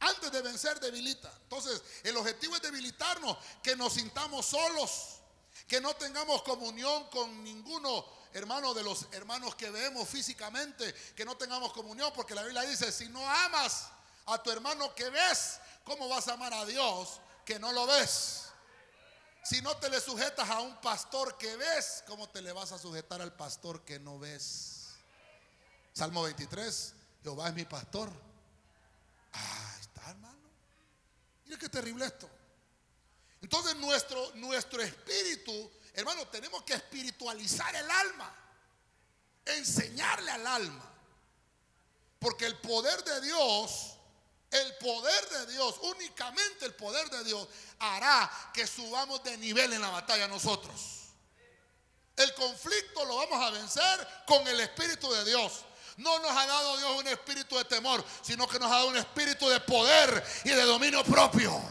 Antes de vencer, debilita. Entonces, el objetivo es debilitarnos, que nos sintamos solos, que no tengamos comunión con ninguno, hermano, de los hermanos que vemos físicamente, que no tengamos comunión, porque la Biblia dice: si no amas a tu hermano que ves, ¿cómo vas a amar a Dios que no lo ves? Si no te le sujetas a un pastor que ves, ¿cómo te le vas a sujetar al pastor que no ves? Salmo 23, Jehová es mi pastor. Ahí está, hermano. Mire qué terrible esto. Entonces nuestro espíritu, hermano, tenemos que espiritualizar el alma, enseñarle al alma. Porque el poder de Dios, únicamente el poder de Dios hará que subamos de nivel en la batalla nosotros. El conflicto lo vamos a vencer con el Espíritu de Dios. No nos ha dado Dios un espíritu de temor, sino que nos ha dado un espíritu de poder y de dominio propio.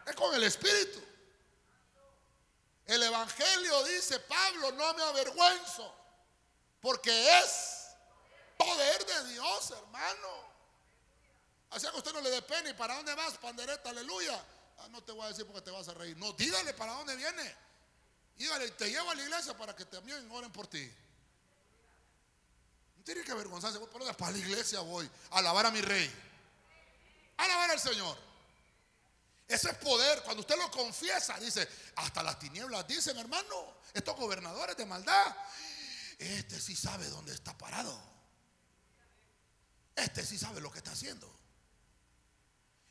Es con el Espíritu. El Evangelio, dice Pablo, no me avergüenzo, porque es poder de Dios, hermano. Así que usted no le dé pena. ¿Y para dónde vas, pandereta? Aleluya. No te voy a decir porque te vas a reír. No, dígale para dónde viene. Dígale: te llevo a la iglesia para que también oren por ti. No tiene que avergonzarse. Para la iglesia voy a alabar a mi rey, a alabar al Señor. Ese es poder. Cuando usted lo confiesa, dice: hasta las tinieblas dicen, hermano, estos gobernadores de maldad, este sí sabe dónde está parado, este sí sabe lo que está haciendo.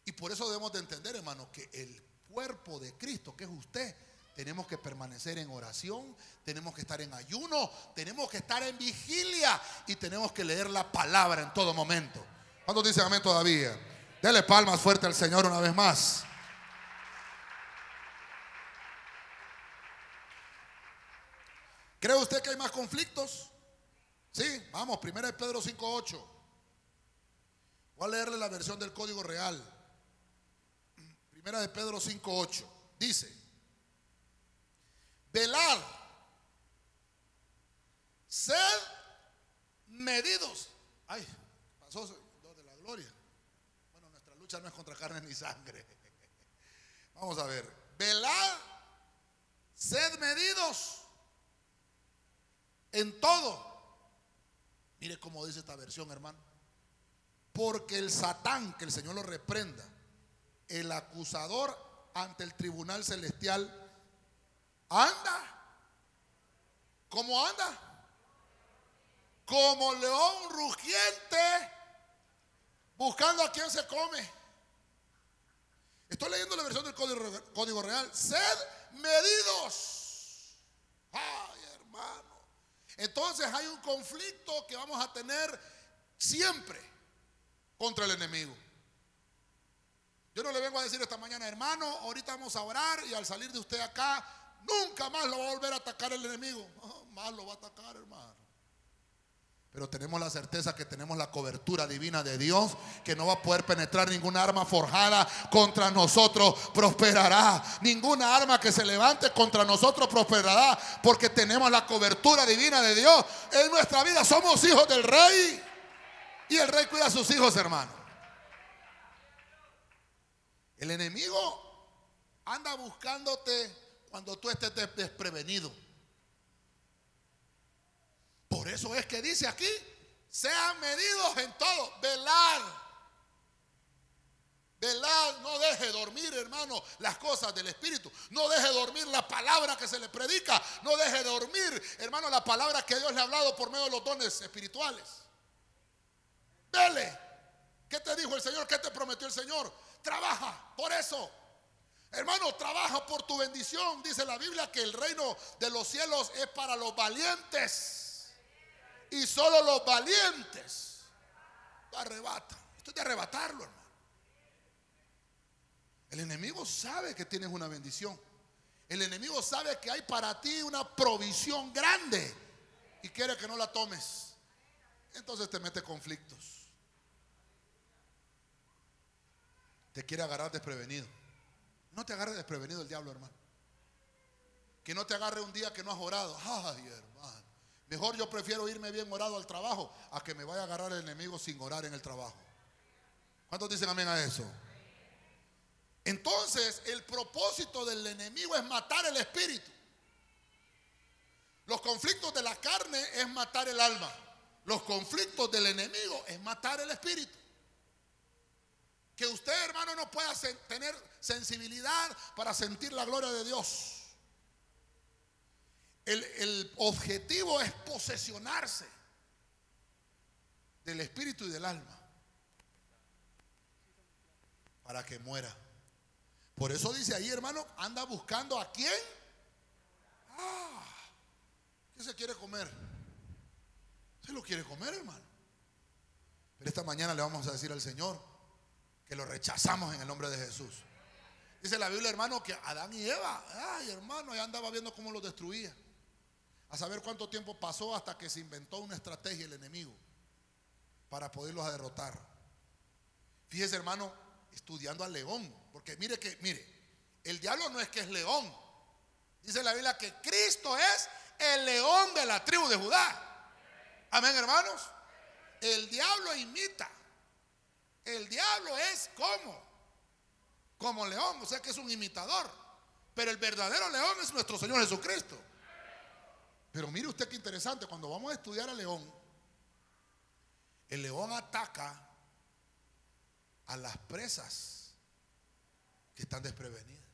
Y por eso debemos de entender, hermano, que el cuerpo de Cristo, que es usted, tenemos que permanecer en oración, tenemos que estar en ayuno, tenemos que estar en vigilia y tenemos que leer la palabra en todo momento. ¿Cuántos dicen amén todavía? Dele palmas fuerte al Señor una vez más. ¿Cree usted que hay más conflictos? Sí, vamos, 1 Pedro 5:8. Voy a leerle la versión del Código Real. 1 Pedro 5:8. Dice: velad, sed medidos. Ay, pasó Dios de la gloria. Bueno, nuestra lucha no es contra carne ni sangre. Vamos a ver. Velad, sed medidos en todo. Mire cómo dice esta versión, hermano. Porque el Satán, que el Señor lo reprenda, el acusador ante el tribunal celestial, anda. ¿Cómo anda? Como león rugiente, buscando a quien se come. Estoy leyendo la versión del Código Real. Sed medidos. Ay, hermano. Entonces hay un conflicto que vamos a tener siempre contra el enemigo. Yo no le vengo a decir esta mañana: hermano, ahorita vamos a orar y al salir de usted acá, nunca más lo va a volver a atacar el enemigo. Más lo va a atacar, hermano. Pero tenemos la certeza que tenemos la cobertura divina de Dios, que no va a poder penetrar ninguna arma forjada contra nosotros, prosperará. Ninguna arma que se levante contra nosotros prosperará, porque tenemos la cobertura divina de Dios en nuestra vida. Somos hijos del Rey y el Rey cuida a sus hijos, hermano. El enemigo anda buscándote cuando tú estés desprevenido. Por eso es que dice aquí: sean medidos en todo, velad. Velad, no deje dormir, hermano, las cosas del Espíritu. No deje dormir la palabra que se le predica. No deje dormir, hermano, la palabra que Dios le ha hablado por medio de los dones espirituales. Vele. ¿Qué te dijo el Señor? ¿Qué te prometió el Señor? Trabaja por eso. Hermano, trabaja por tu bendición. Dice la Biblia que el reino de los cielos es para los valientes. Y solo los valientes lo arrebatan. Esto es de arrebatarlo, hermano. El enemigo sabe que tienes una bendición. El enemigo sabe que hay para ti una provisión grande y quiere que no la tomes. Entonces te mete conflictos. Te quiere agarrar desprevenido. No te agarre desprevenido el diablo, hermano. Que no te agarre un día que no has orado. Ay, hermano. Mejor yo prefiero irme bien orado al trabajo a que me vaya a agarrar el enemigo sin orar en el trabajo. ¿Cuántos dicen amén a eso? Entonces, el propósito del enemigo es matar el espíritu. Los conflictos de la carne es matar el alma. Los conflictos del enemigo es matar el espíritu. Que usted, hermano, no pueda tener sensibilidad para sentir la gloria de Dios. El objetivo es posesionarse del espíritu y del alma para que muera. Por eso dice ahí, hermano, anda buscando a quién. ¿Qué se quiere comer? Se lo quiere comer, hermano. Pero esta mañana le vamos a decir al Señor que lo rechazamos en el nombre de Jesús. Dice la Biblia, hermano, que Adán y Eva, ay, hermano, ya andaba viendo cómo los destruía. A saber cuánto tiempo pasó hasta que se inventó una estrategia el enemigo para poderlos derrotar. Fíjese, hermano, estudiando al león, porque mire, el diablo no es que es león. Dice la Biblia que Cristo es el león de la tribu de Judá. Amén, hermanos. El diablo imita. El diablo es como león, o sea que es un imitador. Pero el verdadero león es nuestro Señor Jesucristo. Pero mire usted qué interesante, cuando vamos a estudiar al león, el león ataca a las presas que están desprevenidas.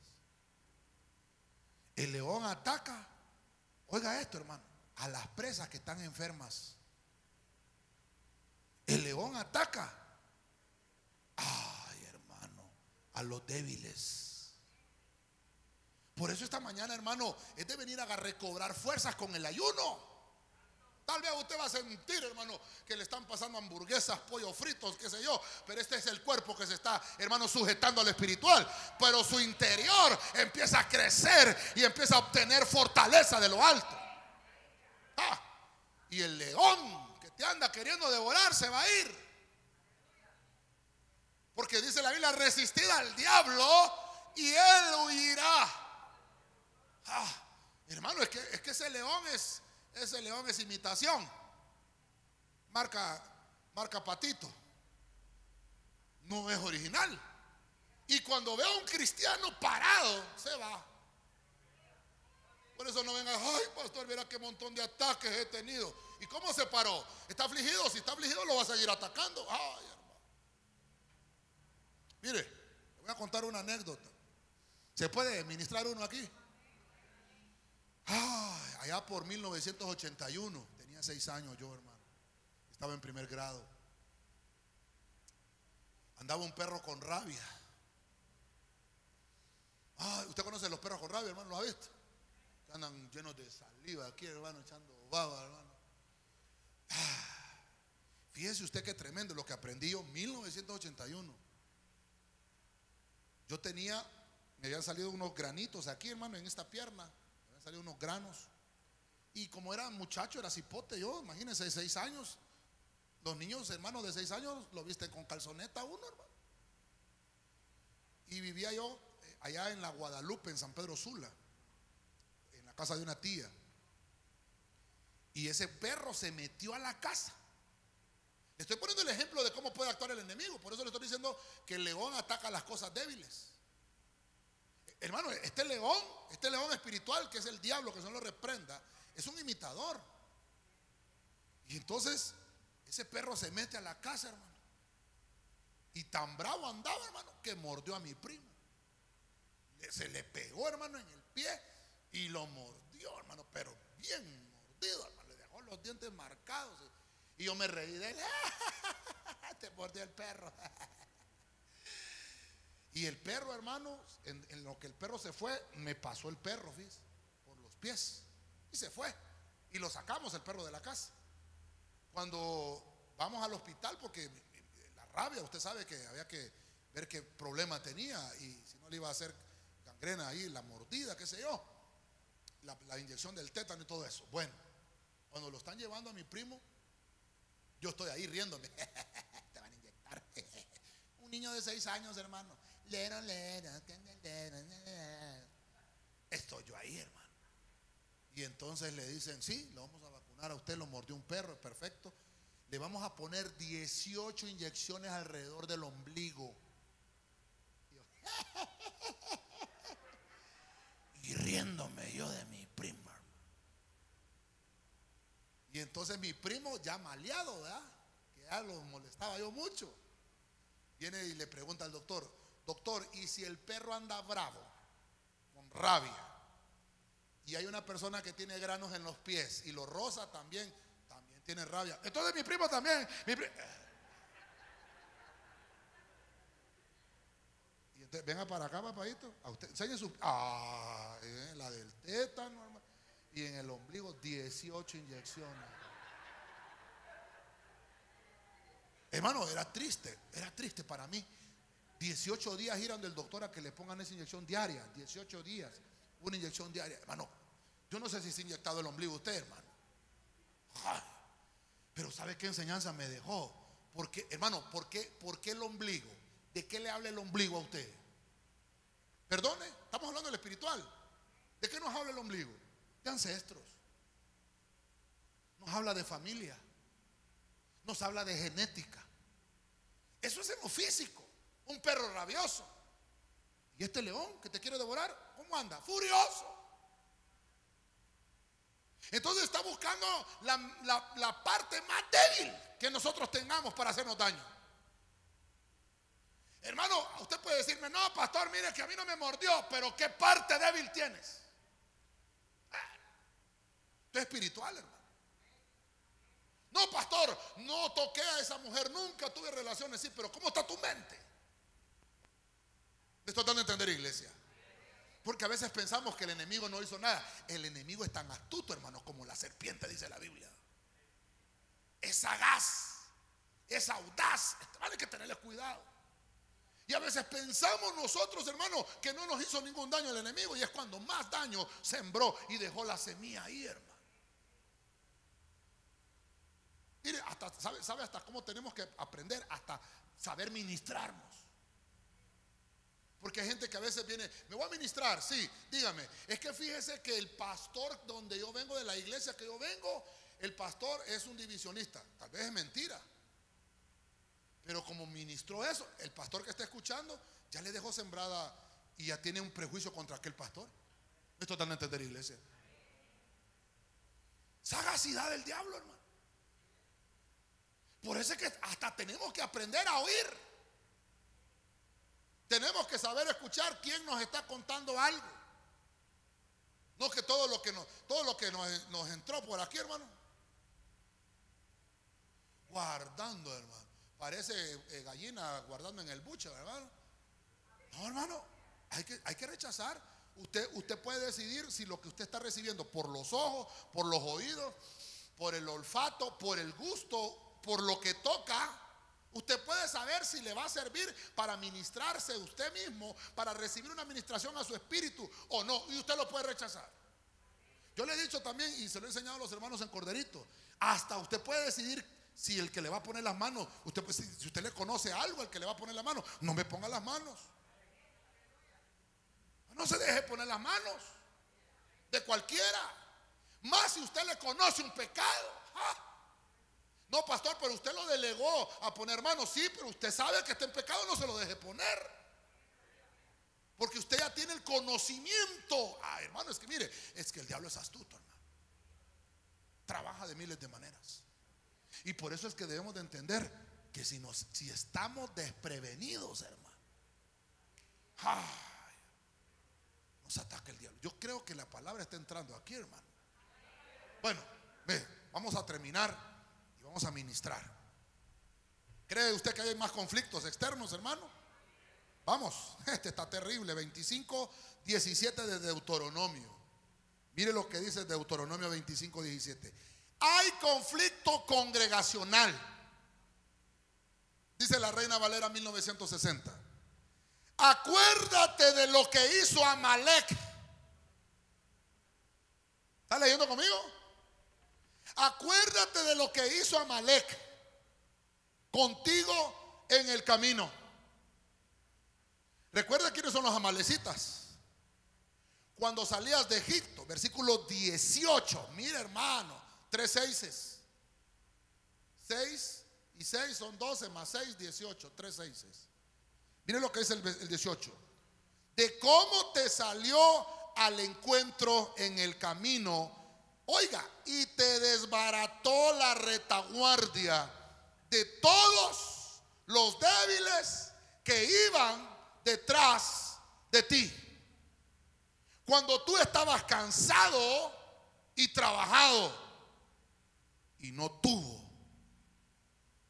El león ataca, oiga esto, hermano, a las presas que están enfermas. El león ataca, ay, hermano, a los débiles. Por eso esta mañana, hermano, es de venir a recobrar fuerzas con el ayuno. Tal vez usted va a sentir, hermano, que le están pasando hamburguesas, pollos fritos, qué sé yo. Pero este es el cuerpo que se está, hermano, sujetando al espiritual. Pero su interior empieza a crecer y empieza a obtener fortaleza de lo alto. Y el león que te anda queriendo devorar se va a ir. Porque dice la Biblia, resistid al diablo y él huirá. Hermano, es que ese león es imitación. Marca Patito. No es original. Y cuando ve a un cristiano parado, se va. Por eso no venga, ay, pastor, mira qué montón de ataques he tenido. ¿Y cómo se paró? ¿Está afligido? Si está afligido lo va a seguir atacando. Ay, hermano. Mire, le voy a contar una anécdota. ¿Se puede ministrar uno aquí? Allá por 1981, tenía 6 años yo, hermano. Estaba en primer grado. Andaba un perro con rabia. ¿Usted conoce los perros con rabia, hermano? ¿Lo ha visto? Andan llenos de saliva aquí, hermano, echando baba, hermano. Fíjese usted qué tremendo lo que aprendí yo en 1981. Yo me habían salido unos granitos aquí, hermano, en esta pierna. Me habían salido unos granos. Y como era muchacho, era cipote yo, imagínense, 6 años. Los niños, hermanos de 6 años, lo visten con calzoneta uno, hermano. Y vivía yo allá en la Guadalupe, en San Pedro Sula, en la casa de una tía. Y ese perro se metió a la casa. Le estoy poniendo el ejemplo de cómo puede actuar el enemigo. Por eso le estoy diciendo que el león ataca las cosas débiles. Hermano, este león espiritual, que es el diablo, que no lo reprenda, es un imitador. Y entonces ese perro se mete a la casa, hermano. Y tan bravo andaba, hermano, que mordió a mi primo. Se le pegó, hermano, en el pie y lo mordió, hermano, pero bien mordido, hermano. Le dejó los dientes marcados. Y yo me reí de él. Te mordió el perro. Y el perro, hermano, en lo que el perro se fue, me pasó el perro, fíjese, por los pies. Y se fue. Y lo sacamos el perro de la casa. Cuando vamos al hospital, porque la rabia, usted sabe que había que ver qué problema tenía. Y si no le iba a hacer gangrena ahí, la mordida, qué sé yo, la inyección del tétano y todo eso. Bueno, cuando lo están llevando a mi primo, yo estoy ahí riéndome. Te van a inyectar. Un niño de 6 años, hermano. Estoy yo ahí, hermano. Y entonces le dicen, sí, lo vamos a vacunar a usted, lo mordió un perro, es perfecto. Le vamos a poner 18 inyecciones alrededor del ombligo. Y riéndome yo de mi primo, hermano. Y entonces mi primo, ya maleado, ¿verdad?, que ya lo molestaba yo mucho, viene y le pregunta al doctor: doctor, ¿y si el perro anda bravo, con rabia, y hay una persona que tiene granos en los pies y lo roza también tiene rabia? Entonces mi primo también, Y entonces, venga para acá, papadito, a usted enseñe su, la del tétano, hermano, y en el ombligo 18 inyecciones. Hermano, era triste para mí. 18 días ir donde el doctor a que le pongan esa inyección diaria. 18 días, una inyección diaria. Hermano, yo no sé si se ha inyectado el ombligo usted, hermano. Ay, pero ¿sabe qué enseñanza me dejó? Porque, hermano, ¿por qué el ombligo? ¿De qué le habla el ombligo a usted? Perdone, estamos hablando del espiritual. ¿De qué nos habla el ombligo? De ancestros. Nos habla de familia. Nos habla de genética. Eso es en lo físico. Un perro rabioso. Y este león que te quiere devorar, ¿cómo anda? Furioso. Entonces está buscando la parte más débil que nosotros tengamos para hacernos daño. Hermano, usted puede decirme: no, pastor, mire que a mí no me mordió, pero ¿qué parte débil tienes? Esto es espiritual, hermano. No, pastor, no toqué a esa mujer, nunca tuve relaciones, sí, pero ¿cómo está tu mente? ¿Me estoy dando a entender, iglesia? Porque a veces pensamos que el enemigo no hizo nada. El enemigo es tan astuto, hermanos, como la serpiente, dice la Biblia. Es sagaz, es audaz. Hay que tenerle cuidado. Y a veces pensamos nosotros, hermanos, que no nos hizo ningún daño el enemigo, y es cuando más daño sembró y dejó la semilla ahí, hermano. Mire, sabe hasta cómo tenemos que aprender, hasta saber ministrarnos. Porque hay gente que a veces viene: me voy a ministrar, sí, dígame. Es que fíjese que el pastor donde yo vengo, de la iglesia que yo vengo, el pastor es un divisionista. Tal vez es mentira, pero como ministró eso, el pastor que está escuchando ya le dejó sembrada y ya tiene un prejuicio contra aquel pastor. Esto es totalmente de la iglesia. Sagacidad del diablo, hermano. Por eso es que hasta tenemos que aprender a oír. Tenemos que saber escuchar quién nos está contando algo. No que todo lo que nos entró por aquí, hermano, guardando, hermano. Parece gallina guardando en el buche, hermano. No, hermano, hay que rechazar. Usted puede decidir si lo que usted está recibiendo por los ojos, por los oídos, por el olfato, por el gusto, por lo que toca. Usted puede saber si le va a servir para ministrarse usted mismo, para recibir una ministración a su espíritu o no, y usted lo puede rechazar. Yo le he dicho también, y se lo he enseñado a los hermanos en Corderito, hasta usted puede decidir Si el que le va a poner las manos, usted, pues, si usted le conoce algo, el que le va a poner las manos, no me ponga las manos. No se deje poner las manos de cualquiera. Más si usted le conoce un pecado. No, pastor, pero usted lo delegó a poner manos. Sí, pero usted sabe que está en pecado, no se lo deje poner. Porque usted ya tiene el conocimiento. Hermano, es que mire, es que el diablo es astuto, hermano. Trabaja de miles de maneras. Y por eso es que debemos de entender que si estamos desprevenidos, hermano, nos ataca el diablo. Yo creo que la palabra está entrando aquí, hermano. Bueno, vamos a terminar y vamos a ministrar. ¿Cree usted que hay más conflictos externos, hermano? Vamos, este está terrible. 25:17 de Deuteronomio. Mire lo que dice Deuteronomio 25:17. Hay conflicto congregacional. Dice la Reina Valera 1960. Acuérdate de lo que hizo Amalek. ¿Está leyendo conmigo? Acuérdate de lo que hizo Amalek contigo en el camino. Recuerda quiénes son los amalecitas. Cuando salías de Egipto, versículo 18. Mira, hermano, 3 seises. 6 y 6 son 12 más 6, 18. 3 seises. Mire lo que dice el 18. De cómo te salió al encuentro en el camino. Oiga, y te desbarató la retaguardia de todos los débiles que iban detrás de ti. Cuando tú estabas cansado y trabajado y no tuvo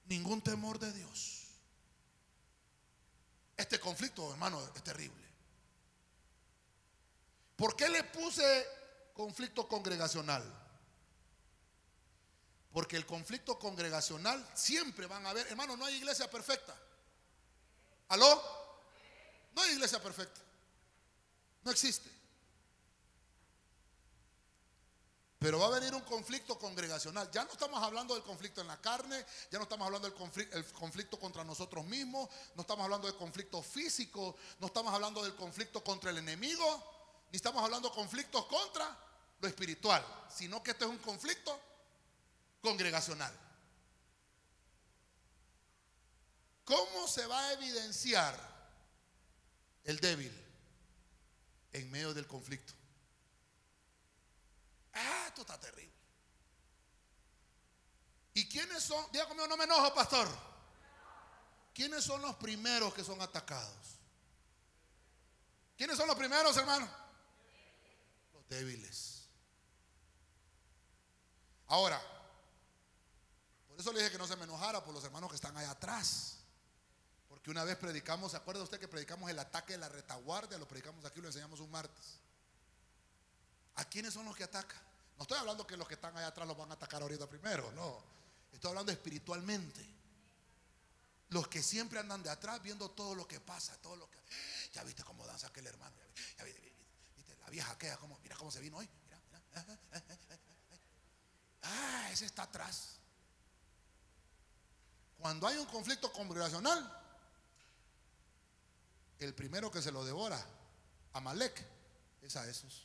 ningún temor de Dios. Este conflicto, hermano, es terrible. ¿Por qué le puse conflicto congregacional? Porque el conflicto congregacional siempre van a haber, hermano, no hay iglesia perfecta. ¿Aló? No hay iglesia perfecta. No existe. Pero va a venir un conflicto congregacional. Ya no estamos hablando del conflicto en la carne, ya no estamos hablando del conflicto contra nosotros mismos, no estamos hablando del conflicto físico, no estamos hablando del conflicto contra el enemigo, ni estamos hablando de conflictos contra lo espiritual, sino que este es un conflicto congregacional. ¿Cómo se va a evidenciar el débil en medio del conflicto? Esto está terrible. ¿Y quiénes son? Diga conmigo, no me enojo, pastor. ¿Quiénes son los primeros que son atacados? ¿Quiénes son los primeros, hermano? Los débiles. Ahora, por eso le dije que no se me enojara por los hermanos que están allá atrás. Porque una vez predicamos, ¿se acuerda usted que predicamos el ataque de la retaguardia? Lo predicamos aquí, lo enseñamos un martes. ¿A quiénes son los que atacan? No estoy hablando que los que están allá atrás los van a atacar ahorita primero, no. Estoy hablando espiritualmente. Los que siempre andan de atrás viendo todo lo que pasa, todo lo que... Ya viste cómo danza aquel hermano, ya viste la vieja aquella, mira cómo se vino hoy, mira. Ese está atrás. Cuando hay un conflicto congregacional, el primero que se lo devora, Amalek, es a esos.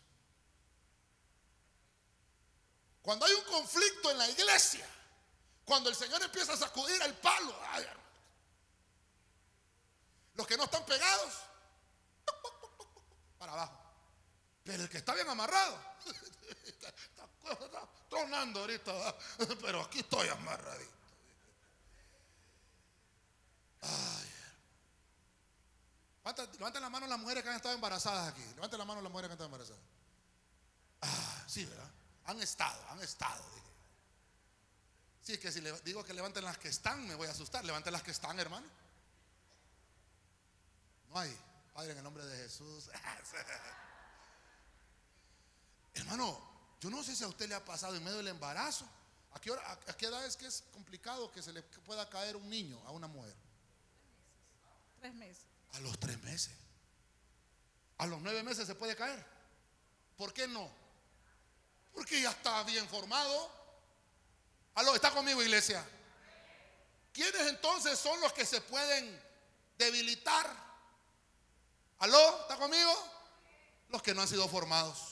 Cuando hay un conflicto en la iglesia, cuando el Señor empieza a sacudir el palo, los que no están pegados, para abajo. Pero el que está bien amarrado, está tronando ahorita, pero aquí estoy amarradito. Levanten la mano las mujeres que han estado embarazadas aquí. Levanten la mano las mujeres que han estado embarazadas. Sí, ¿verdad? Han estado. Dije. Sí, que si le digo que levanten las que están, me voy a asustar. Levanten las que están, hermano. No hay. Padre, en el nombre de Jesús. Hermano, yo no sé si a usted le ha pasado en medio del embarazo. ¿A qué edad es que es complicado que se le pueda caer un niño a una mujer? 3 meses. A los 3 meses. A los 9 meses se puede caer. ¿Por qué no? Porque ya está bien formado. ¿Aló? ¿Está conmigo, iglesia? ¿Quiénes entonces son los que se pueden debilitar? ¿Aló? ¿Está conmigo? Los que no han sido formados.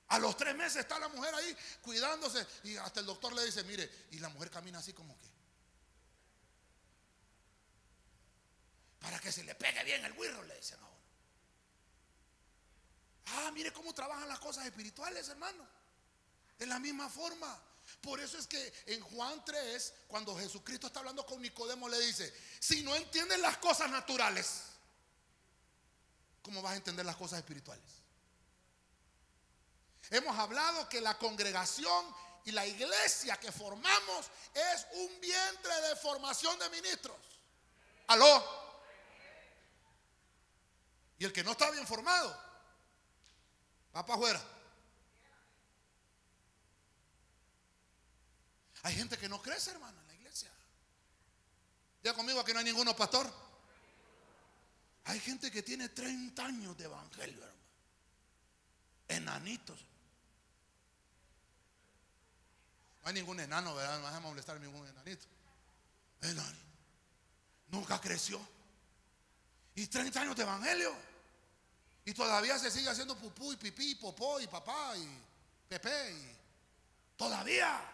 A los 3 meses está la mujer ahí cuidándose y hasta el doctor le dice, mire, y la mujer camina así como que para que se le pegue bien el güirro, le dicen a uno. Ah, mire cómo trabajan las cosas espirituales, hermano. De la misma forma. Por eso es que en Juan 3, cuando Jesucristo está hablando con Nicodemo, le dice, si no entiendes las cosas naturales, ¿cómo vas a entender las cosas espirituales? Hemos hablado que la congregación y la iglesia que formamos es un vientre de formación de ministros. ¿Aló? Y el que no está bien formado va para afuera. Hay gente que no crece, hermano, en la iglesia. Ya conmigo, aquí no hay ninguno, pastor. Hay gente que tiene 30 años de evangelio, hermano. Enanitos. No hay ningún enano, ¿verdad? No vas a molestar a ningún enanito. Enano. Nunca creció. Y 30 años de evangelio. Y todavía se sigue haciendo pupú y pipí y popó y papá y pepe. Y todavía.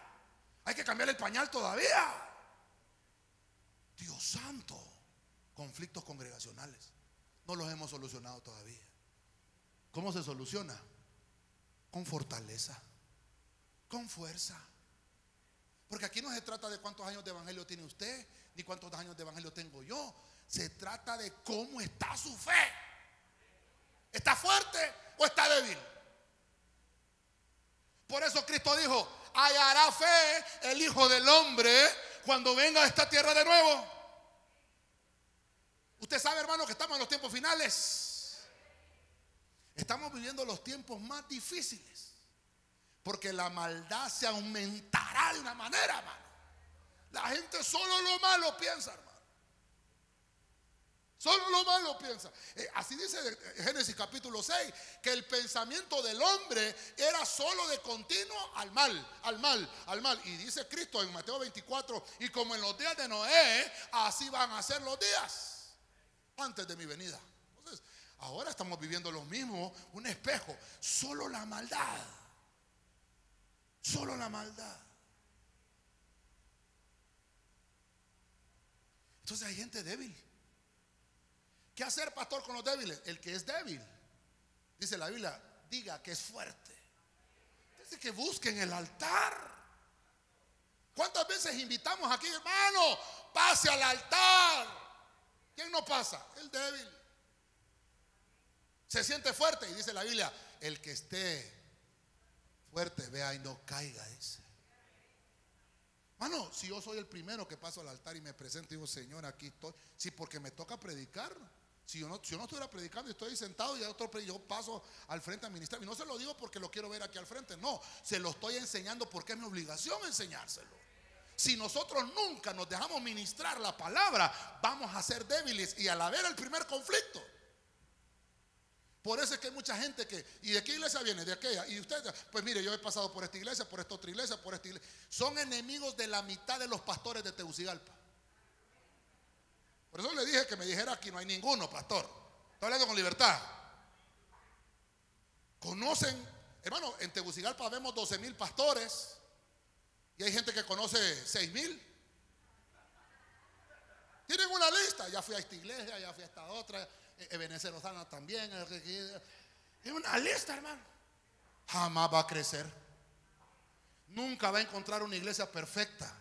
Hay que cambiar el pañal todavía. Dios santo. Conflictos congregacionales. No los hemos solucionado todavía. ¿Cómo se soluciona? Con fortaleza. Con fuerza. Porque aquí no se trata de cuántos años de evangelio tiene usted, ni cuántos años de evangelio tengo yo. Se trata de cómo está su fe. ¿Está fuerte o está débil? Por eso Cristo dijo, hallará fe el Hijo del Hombre cuando venga a esta tierra de nuevo. Usted sabe, hermano, que estamos en los tiempos finales. Estamos viviendo los tiempos más difíciles. Porque la maldad se aumentará de una manera, hermano. La gente solo lo malo piensa, hermano. Solo lo malo piensa. Así dice Génesis capítulo 6, que el pensamiento del hombre era solo de continuo al mal, al mal, al mal. Y dice Cristo en Mateo 24, y como en los días de Noé, así van a ser los días antes de mi venida. Entonces, ahora estamos viviendo lo mismo, un espejo, solo la maldad. Solo la maldad. Entonces hay gente débil. ¿Qué hacer, pastor, con los débiles? El que es débil, dice la Biblia, diga que es fuerte. Dice que busquen el altar. ¿Cuántas veces invitamos aquí, hermano? Pase al altar. ¿Quién no pasa? El débil. Se siente fuerte y dice la Biblia, el que esté fuerte, vea y no caiga ese. Mano, si yo soy el primero que paso al altar y me presento y digo, Señor, aquí estoy. Sí, porque me toca predicar. Si yo no estuviera predicando y estoy sentado y yo paso al frente a ministrar. Y no se lo digo porque lo quiero ver aquí al frente. No, se lo estoy enseñando porque es mi obligación enseñárselo. Si nosotros nunca nos dejamos ministrar la palabra, vamos a ser débiles y al haber el primer conflicto. Por eso es que hay mucha gente que, ¿y de qué iglesia viene? De aquella. Y usted, pues mire, yo he pasado por esta iglesia, por esta otra iglesia, por esta iglesia. Son enemigos de la mitad de los pastores de Tegucigalpa. Por eso le dije que me dijera aquí no hay ninguno, pastor. Estoy hablando con libertad. Conocen, hermano, en Tegucigalpa vemos 12,000 pastores. Y hay gente que conoce 6,000. Tienen una lista. Ya fui a esta iglesia, ya fui a esta otra. Ebenezer Osana también. Es una lista, hermano. Jamás va a crecer. Nunca va a encontrar una iglesia perfecta.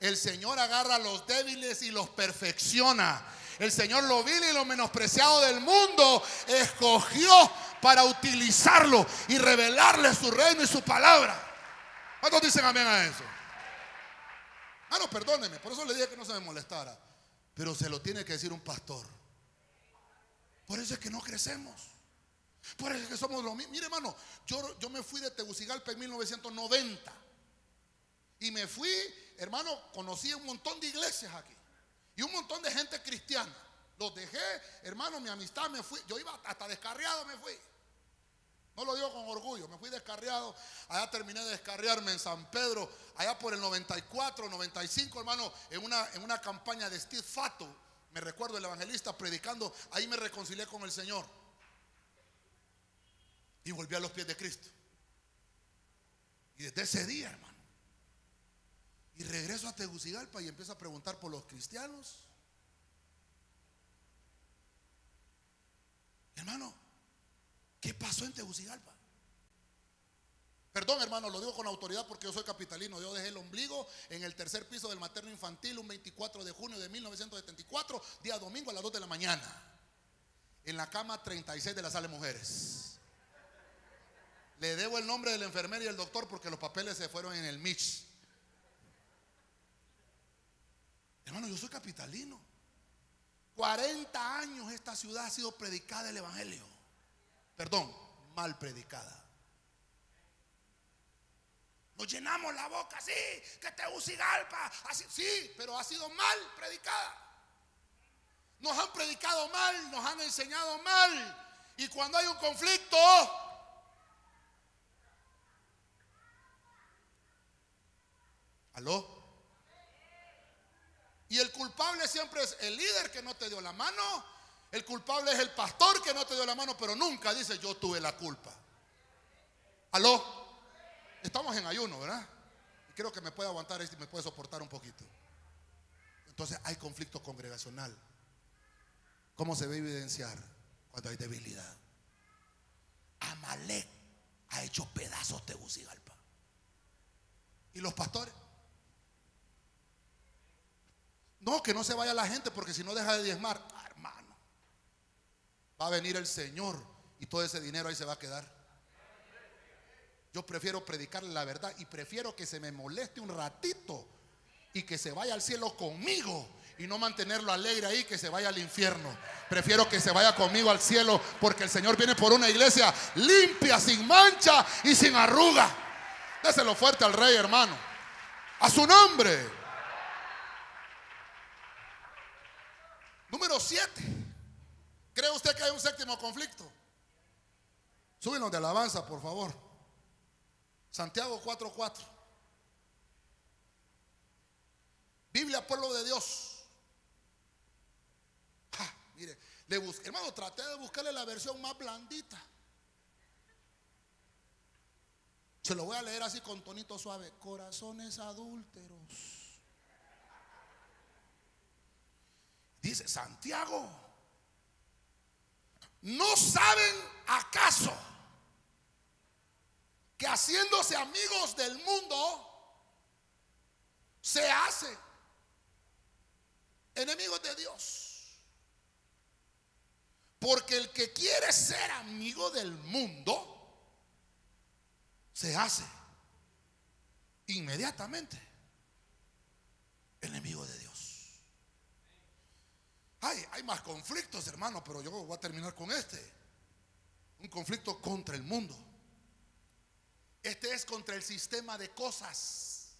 El Señor agarra a los débiles y los perfecciona. El Señor lo vil y lo menospreciado del mundo escogió para utilizarlo y revelarle su reino y su palabra. ¿Cuántos dicen amén a eso? Ah, no, perdóneme, por eso le dije que no se me molestara. Pero se lo tiene que decir un pastor. Por eso es que no crecemos. Por eso es que somos los mismos. Mire, hermano, yo me fui de Tegucigalpa en 1990. Y me fui, hermano, conocí un montón de iglesias aquí. Y un montón de gente cristiana. Los dejé, hermano, mi amistad, me fui. Yo iba hasta descarriado, me fui. No lo digo con orgullo, me fui descarriado. Allá terminé de descarriarme en San Pedro, allá por el 94, 95, hermano, en una campaña de Steve Fato. Me recuerdo el evangelista predicando, ahí me reconcilié con el Señor. Y volví a los pies de Cristo. Y desde ese día, hermano, y regreso a Tegucigalpa y empiezo a preguntar por los cristianos. Hermano, ¿qué pasó en Tegucigalpa? Perdón, hermano, lo digo con autoridad porque yo soy capitalino. Yo dejé el ombligo en el tercer piso del materno infantil un 24 de junio de 1974, día domingo a las 2 de la mañana, en la cama 36 de la sala de mujeres. Le debo el nombre del enfermero y el doctor porque los papeles se fueron en el Mitch. Hermano, yo soy capitalino. 40 años esta ciudad ha sido predicada el evangelio. Perdón, mal predicada. Nos llenamos la boca así, que Tegucigalpa, así, sí, pero ha sido mal predicada. Nos han predicado mal, nos han enseñado mal. Y cuando hay un conflicto, ¿aló? Y el culpable siempre es el líder que no te dio la mano. El culpable es el pastor que no te dio la mano, pero nunca dice yo tuve la culpa. ¿Aló? Estamos en ayuno, ¿verdad? Y creo que me puede aguantar esto y me puede soportar un poquito. Entonces hay conflicto congregacional. ¿Cómo se ve evidenciar? Cuando hay debilidad. Amalek ha hecho pedazos Tegucigalpa. ¿Y los pastores? No, que no se vaya la gente porque si no deja de diezmar. Hermano, va a venir el Señor y todo ese dinero ahí se va a quedar. Yo prefiero predicarle la verdad y prefiero que se me moleste un ratito y que se vaya al cielo conmigo y no mantenerlo alegre ahí, que se vaya al infierno. Prefiero que se vaya conmigo al cielo porque el Señor viene por una iglesia limpia, sin mancha y sin arruga. Déselo fuerte al Rey, hermano. A su nombre. Número 7. ¿Cree usted que hay un séptimo conflicto? Súbenos de alabanza, por favor. Santiago 4:4. Biblia, pueblo de Dios. Mire, hermano, traté de buscarle la versión más blandita. Se lo voy a leer así con tonito suave. Corazones adúlteros. Dice Santiago, ¿no saben acaso que haciéndose amigos del mundo se hace enemigos de Dios? Porque el que quiere ser amigo del mundo se hace inmediatamente enemigo de Dios. Hay más conflictos, hermano, pero yo voy a terminar con este. Un conflicto contra el mundo. Este es contra el sistema de cosas.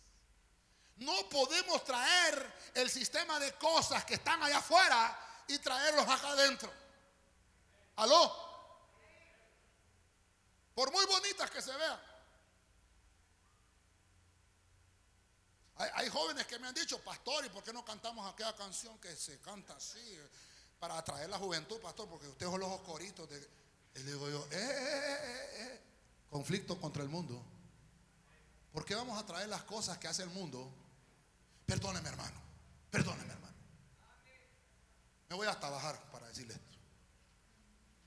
No podemos traer el sistema de cosas que están allá afuera y traerlos acá adentro. ¿Aló? Por muy bonitas que se vean. Hay jóvenes que me han dicho, pastor, ¿y por qué no cantamos aquella canción que se canta así? Para atraer la juventud, pastor, porque usted oye los coritos. Y le digo yo, conflicto contra el mundo. ¿Por qué vamos a traer las cosas que hace el mundo? Perdóneme, hermano. Perdóneme, hermano. Me voy hasta bajar para decirle esto.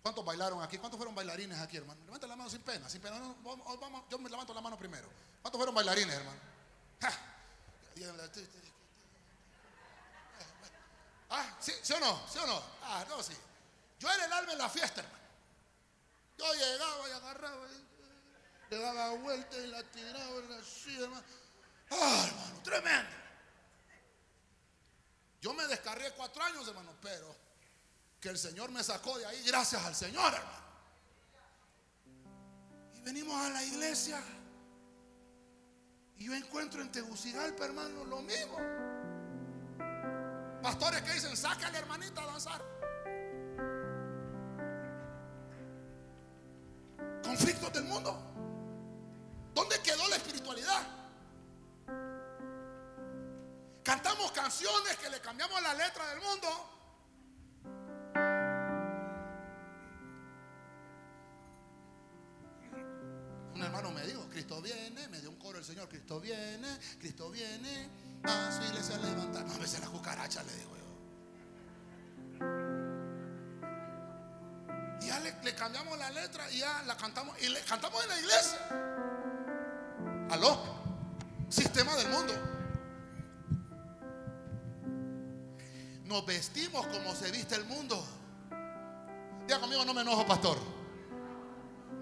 ¿Cuántos bailaron aquí? ¿Cuántos fueron bailarines aquí, hermano? Levanten la mano sin pena, sin pena. No, vamos, yo me levanto la mano primero. ¿Cuántos fueron bailarines, hermano? ¿Sí o no? ¿Sí o no? No, sí. Yo era el alma en la fiesta, hermano. Yo llegaba y agarraba, le daba vuelta y la tiraba así, hermano. Hermano, tremendo. Yo me descarrié 4 años, hermano, pero que el Señor me sacó de ahí, gracias al Señor, hermano. Y venimos a la iglesia y yo encuentro en Tegucigalpa, hermano, lo mismo. Pastores que dicen, saca a la hermanita a danzar. Conflicto del mundo? ¿Dónde quedó la espiritualidad? Cantamos canciones que le cambiamos la letra del mundo. Un hermano me dijo, Cristo viene, me dio un coro el Señor, Cristo viene a su iglesia a levantar. No, a veces la cucaracha, le digo yo. Y ya le cambiamos la letra y ya la cantamos. Y le cantamos en la iglesia. Aló, sistema del mundo. Nos vestimos como se viste el mundo. Diga conmigo, no me enojo, pastor.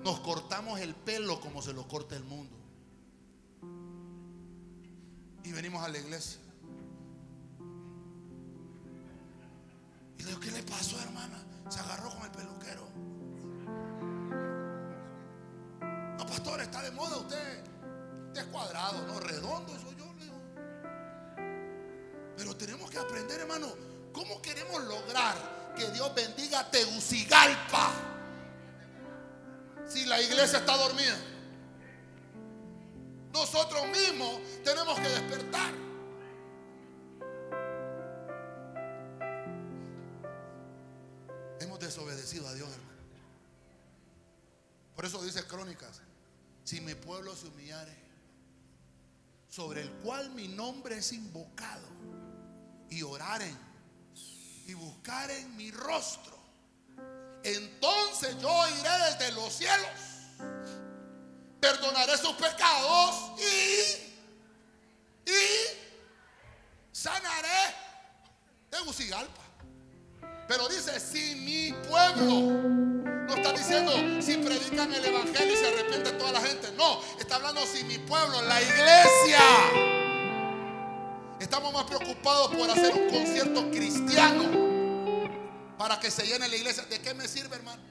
Nos cortamos el pelo como se lo corta el mundo. Y venimos a la iglesia. Y le digo, ¿qué le pasó, hermana? Se agarró con el peluquero. No, pastor, está de moda usted. Usted es cuadrado, no, redondo soy yo, le digo. Pero tenemos que aprender, hermano, ¿cómo queremos lograr que Dios bendiga Tegucigalpa si la iglesia está dormida? Nosotros mismos tenemos que despertar. Hemos desobedecido a Dios, hermano. Por eso dice Crónicas: si mi pueblo se humillare, sobre el cual mi nombre es invocado, y oraren y buscaren mi rostro, entonces yo iré desde los cielos, perdonaré sus pecados y sanaré Tegucigalpa. Pero dice, si mi pueblo. No está diciendo si predican el evangelio y se arrepiente toda la gente. No, está hablando si mi pueblo, la iglesia. Estamos más preocupados por hacer un concierto cristiano para que se llene la iglesia. ¿De qué me sirve, hermano?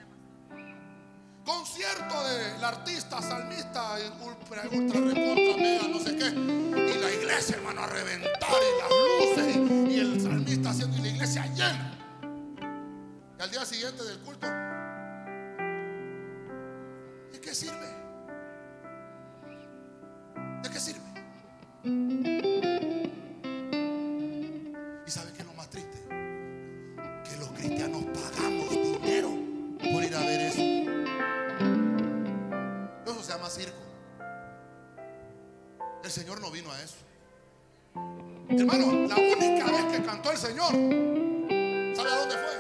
Concierto del artista, salmista, ultra recontra, mega, no sé qué. Y la iglesia, hermano, a reventar, y las luces, y el salmista haciendo, y la iglesia llena. Y al día siguiente del culto, ¿de qué sirve? ¿De qué sirve? ¿Y sabe qué es lo más triste? Que los cristianos pagamos dinero por ir a ver eso. Eso se llama circo. El Señor no vino a eso. Hermano, la única vez que cantó el Señor, ¿sabe a dónde fue?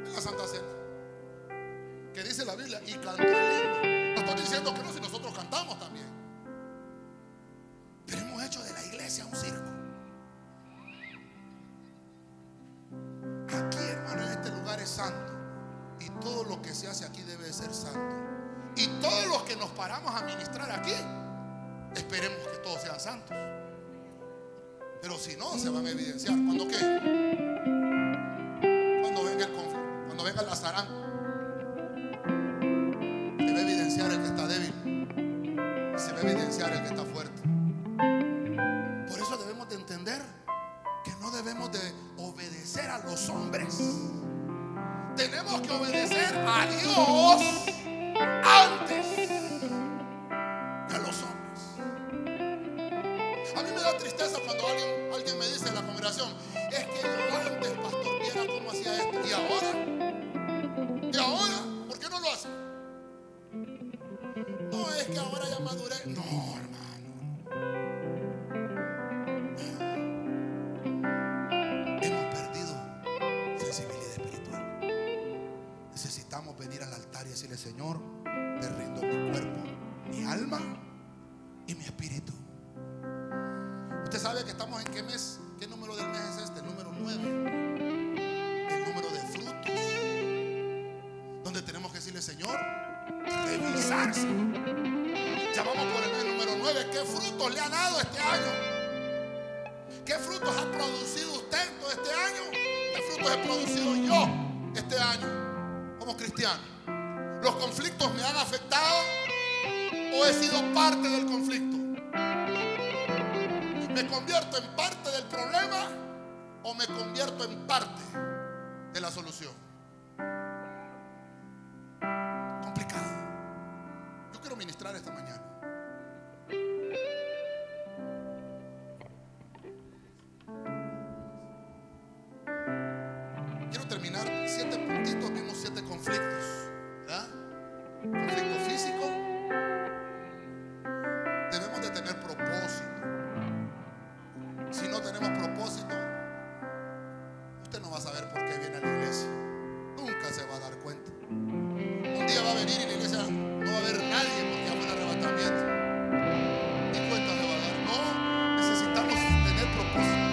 En la Santa Cena. Que dice la Biblia, y cantó el himno. No estoy diciendo que no, si nosotros cantamos también. Pero hemos hecho de la iglesia un circo. Aquí, hermano, en este lugar es santo. Y todo lo que se hace aquí debe de ser santo. Y todos los que nos paramos a ministrar aquí, esperemos que todos sean santos. Pero si no, se van a evidenciar. ¿Cuándo qué? Cuando venga el conflicto, cuando venga la zarán. Se va a evidenciar el que está débil, se va a evidenciar el que está fuerte. Por eso debemos de entender que no debemos de obedecer a los hombres. Tenemos que obedecer a Dios antes que a los hombres. A mí me da tristeza cuando alguien me dice en la congregación, es que yo antes, pastor, viera cómo hacía esto. ¿Y ahora? ¿Por qué no lo hace? No, es que ahora ya maduré. No, hermano. Hemos perdido sensibilidad espiritual. Necesitamos venir al altar y decirle, Señor, te rindo mi cuerpo, mi alma y mi espíritu. Usted sabe que estamos en qué mes, qué número del mes es este, el número 9. El número de frutos. Donde tenemos que decirle, Señor, revisarse. Ya vamos por el mes número 9. ¿Qué frutos le ha dado este año? ¿Qué frutos ha producido usted todo este año? ¿Qué frutos he producido yo este año como cristiano? ¿Los conflictos me han afectado o he sido parte del conflicto? ¿Me convierto en parte del problema o me convierto en parte de la solución? Complicado. ministrar esta mañana. Quiero terminar 7 puntitos. Vimos 7 conflictos, ¿verdad? Conflicto físico. Debemos de tener propósito. Si no tenemos propósito, usted no va a saber por qué viene a la iglesia. Nunca se va a dar cuenta. Un día va a venir y la iglesia no va a haber nadie porque ya fue el arrebatamiento. Ni cuenta se va a dar. No, necesitamos tener propósito.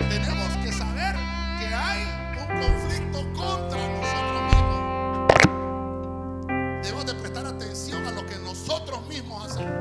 Tenemos que saber que hay un conflicto contra nosotros mismos. Debemos de prestar atención a lo que nosotros mismos hacemos.